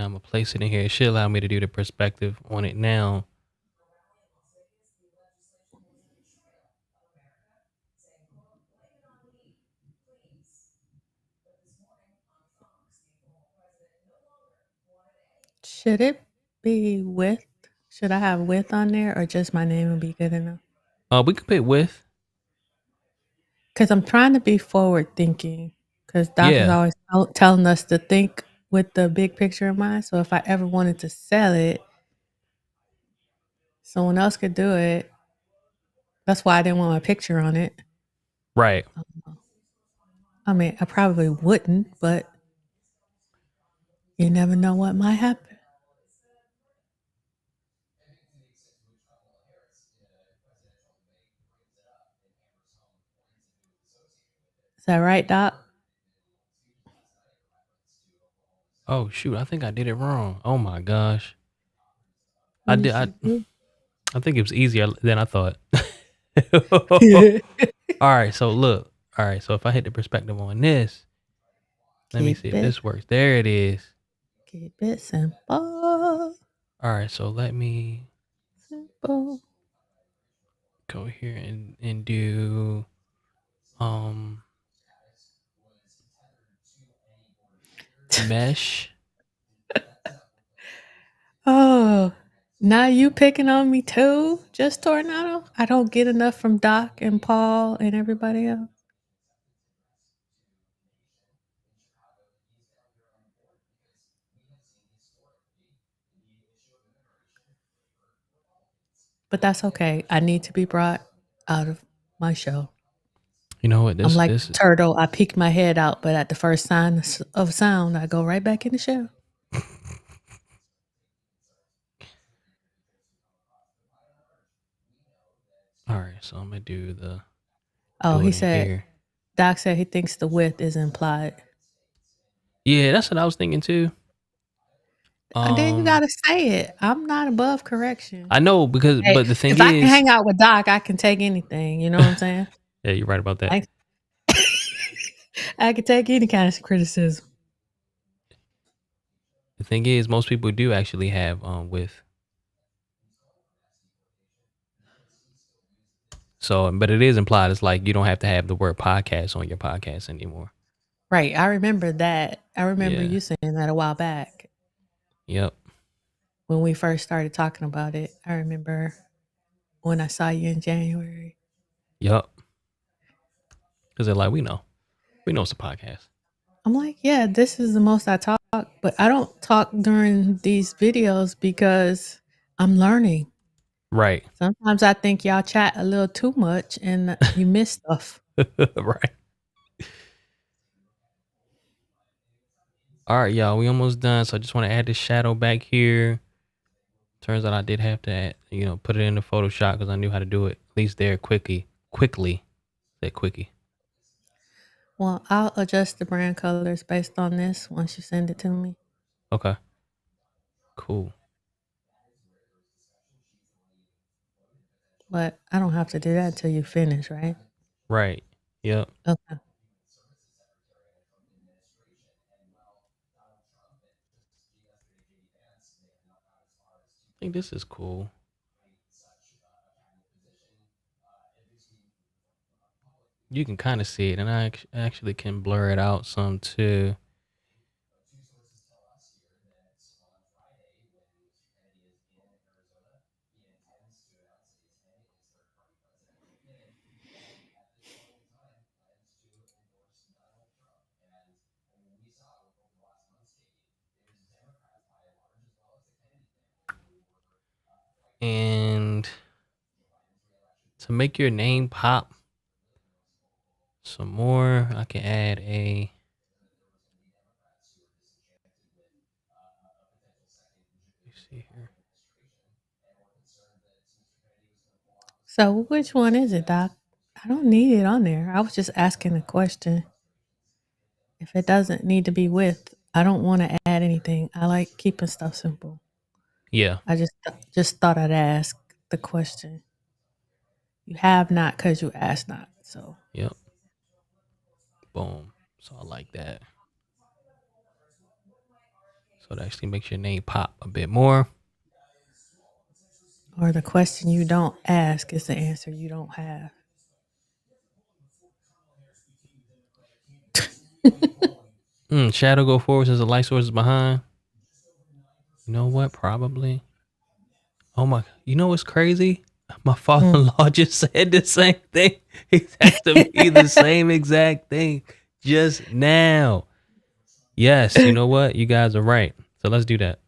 I'm gonna place it in here. It should allow me to do the perspective on it now. Should it be with? Should I have with on there or just my name would be good enough? We can put with. Because I'm trying to be forward thinking. Because Doc is Yeah, always telling us to think with the big picture in mind. So if I ever wanted to sell it, someone else could do it. That's why I didn't want my picture on it. right. I mean, I probably wouldn't, but you never know what might happen. Is that right, Doc? Oh shoot, I think I did it wrong. Oh my gosh. I What did did you do? I think it was easier than I thought. All right, so look. All right, so if I hit the perspective on this, let me see Keep if it, this works. There it is. keep it simple, All right, so let me simple. go here and do um mesh. Oh, now you picking on me too, just Tornado? I don't get enough from Doc and Paul and everybody else. But that's okay. I need to be brought out of my show. You know what? I'm This like this the turtle. I peek my head out, but at the first sign of sound, I go right back in the show. All right, so I'm gonna Oh, do he it in said, here. Doc said he thinks the width is implied. Yeah, that's what I was thinking too. And then you Um, gotta say it. I'm not above correction. I know because, Hey, but the thing if I can is, hang out with Doc, I can take anything. You know what I'm saying? yeah, you're right about that. I, I can take any kind of criticism. The thing is, most people do actually have with. So, but it is implied. It's like you don't have to have the word podcast on your podcast anymore. Right. I remember that. I remember Yeah. you saying that a while back Yep. when we first started talking about it. I remember when I saw you in January. Yep. Because they're like, we know it's a podcast. I'm like, yeah, this is the most I talk, but I don't talk during these videos because I'm learning. Right. Sometimes I think y'all chat a little too much and you miss stuff. Right. All right, y'all. We almost done. So I just want to add this shadow back here. Turns out I did have to add, put it in the Photoshop because I knew how to do it at least there quickly. Quickly. Say quickie. Well, I'll adjust the brand colors based on this once you send it to me, Okay. Cool. but I don't have to do that until you finish, right? Right. Yep. Okay. I think this is cool. You can kind of see it, and I actually can blur it out some too. And to make your name pop some more, I can add a. Let me see here. So which one is it, Doc? I don't need it on there. I was just asking a question. If it doesn't need to be with, I don't want to add anything. I like keeping stuff simple. Yeah. I just thought I'd ask the question. You have not because you asked not. So Yep. Boom. So I like that. So it actually makes your name pop a bit more. Or the question you don't ask is the answer you don't have. Shadow go forward since the light source is behind. You know what? Probably. Oh my! You know what's crazy? My Mm. father-in-law just said the same thing. He's asking me the same exact thing just now. Yes, you know what? You guys are right. So let's do that.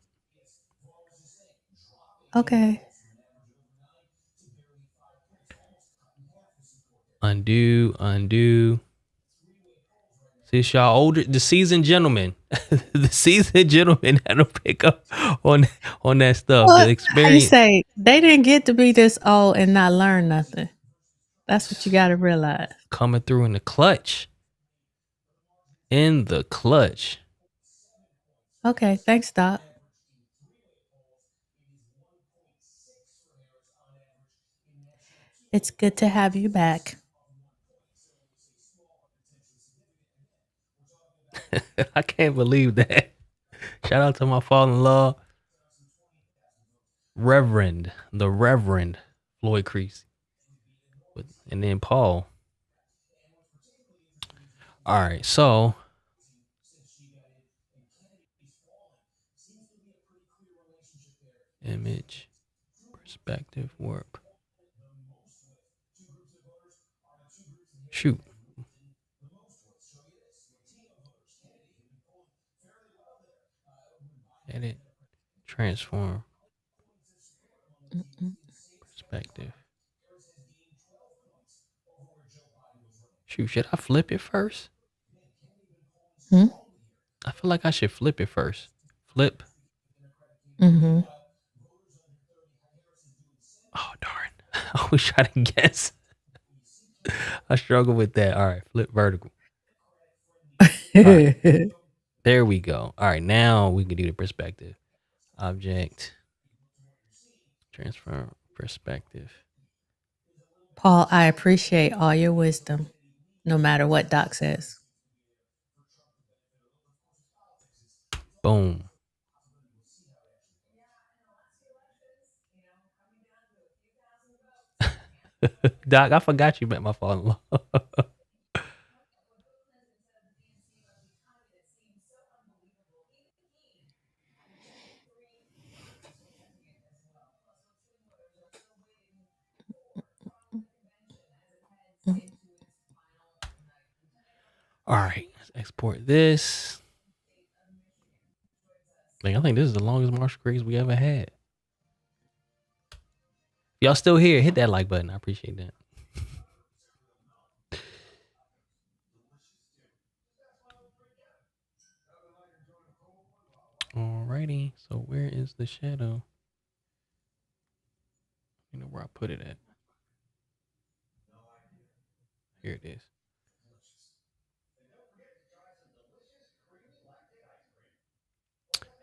Okay. Undo, undo. See, y'all older, the seasoned gentleman, the seasoned gentleman had to pick up on on that stuff. The Well, how you experience say they didn't get to be this old and not learn nothing. That's what you got to realize. coming through in the clutch. In the clutch. Okay, thanks, Doc. It's good to have you back. I can't believe that. Shout out to my father-in-law, the Reverend Floyd Creasy, and then Paul. All right, so image, perspective, warp. Shoot, edit, transform, Mm-mm. perspective. Shoot, should I flip it first? Hmm? I feel like I should flip it first. Flip. Mm-hmm. Oh darn! I was trying to guess. I struggle with that. All right, flip vertical. All right, there we go. All right, now we can do the perspective. Object, transform, perspective. Paul, I appreciate all your wisdom, no matter what Doc says. Boom. Doc, I forgot you met my father-in-law. All right, let's export this. I think this is the longest Marshall Creeks we ever had. Y'all still here? Hit that like button. I appreciate that. Alrighty. So where is the shadow? You know where I put it at. Here it is.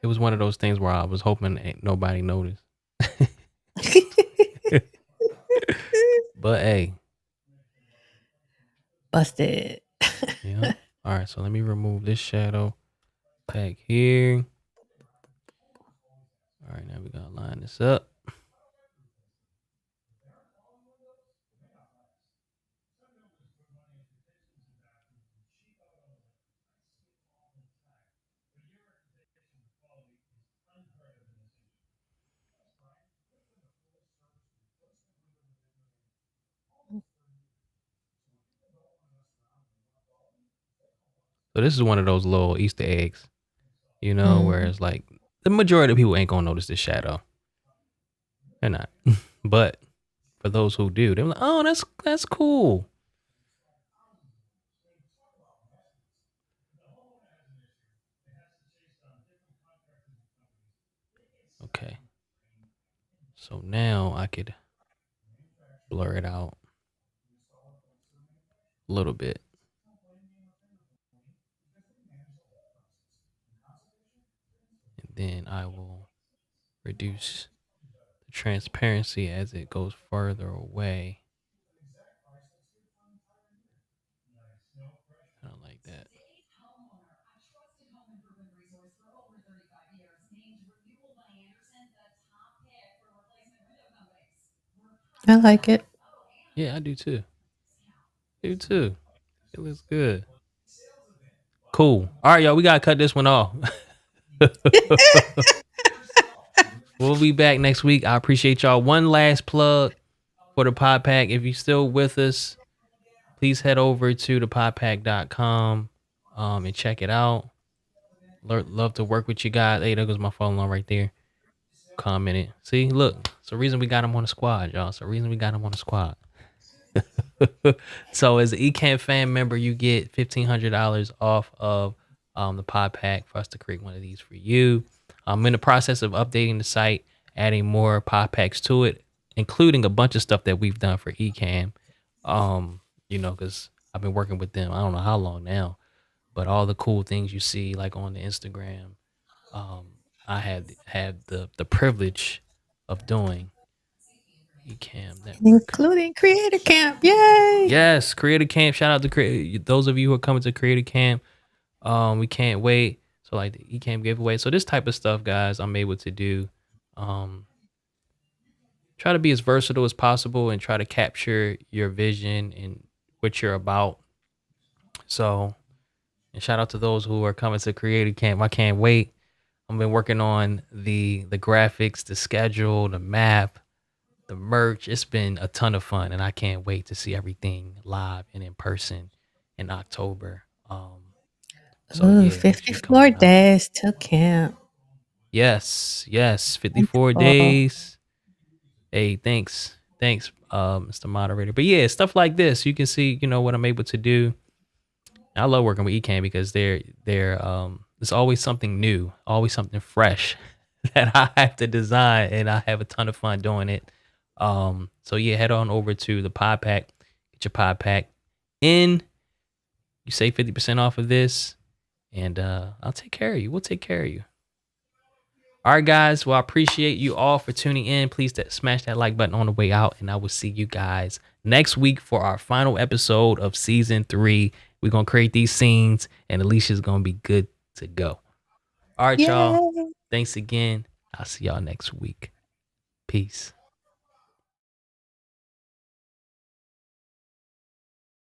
It was one of those things where I was hoping ain't nobody noticed. But hey, Busted. yeah. All right, so let me remove this shadow back here. All right, now we gotta line this up. So this is one of those little Easter eggs, where Mm. it's like the majority of people ain't gonna notice this shadow. They're not. But for those who do, they're like, oh, that's cool. Okay. So now I could blur it out a little bit. And then I will reduce the transparency as it goes further away. I don't like that. I like it. Yeah, I do too. Do too. It looks good. Cool. All right, y'all. We gotta cut this one off. We'll be back next week. I appreciate y'all. One last plug for the pod pack. If you're still with us, please head over to thepodpack.com and check it out. Love to work with you guys. Hey, there goes my phone line right there. Commented. See, look, it's the reason we got him on the squad, y'all. It's the reason we got him on the squad. So as an Ecamm fan member, you get $1,500 off of the pod pack for us to create one of these for you. I'm in the process of updating the site, adding more pod packs to it, including a bunch of stuff that we've done for Ecamm. Because I've been working with them. I don't know how long now, but all the cool things you see, like on the Instagram, um, I had the privilege of doing. Ecamm Network. Including Creator Camp. Yay! Yes, Creator Camp. Shout out to those of you who are coming to Creator Camp. We can't wait. So like the Ecamm giveaway. So this type of stuff, guys, I'm able to do. Um, try to be as versatile as possible and try to capture your vision and what you're about. So, and shout out to those who are coming to Creator Camp. I can't wait. I've been working on the graphics, the schedule, the map, the merch. It's been a ton of fun, and I can't wait to see everything live and in person in October. So Ooh, yeah, make sure you come 54 on out. days to camp. Yes, 54 Wonderful. days. Hey, thanks, Mr. Moderator. But yeah, stuff like this, you can see, what I'm able to do. I love working with Ecamm because there's always something new, always something fresh that I have to design, and I have a ton of fun doing it. So yeah, head on over to the pod pack, get your pod pack in. You save 50% off of this, and I'll take care of you. We'll take care of you. All right, guys. Well, I appreciate you all for tuning in. Please smash that like button on the way out, and I will see you guys next week for our final episode of season 3. We're gonna create these scenes, and Alicia's gonna be good to go. All right, y'all. Yay! Thanks again. I'll see y'all next week. Peace.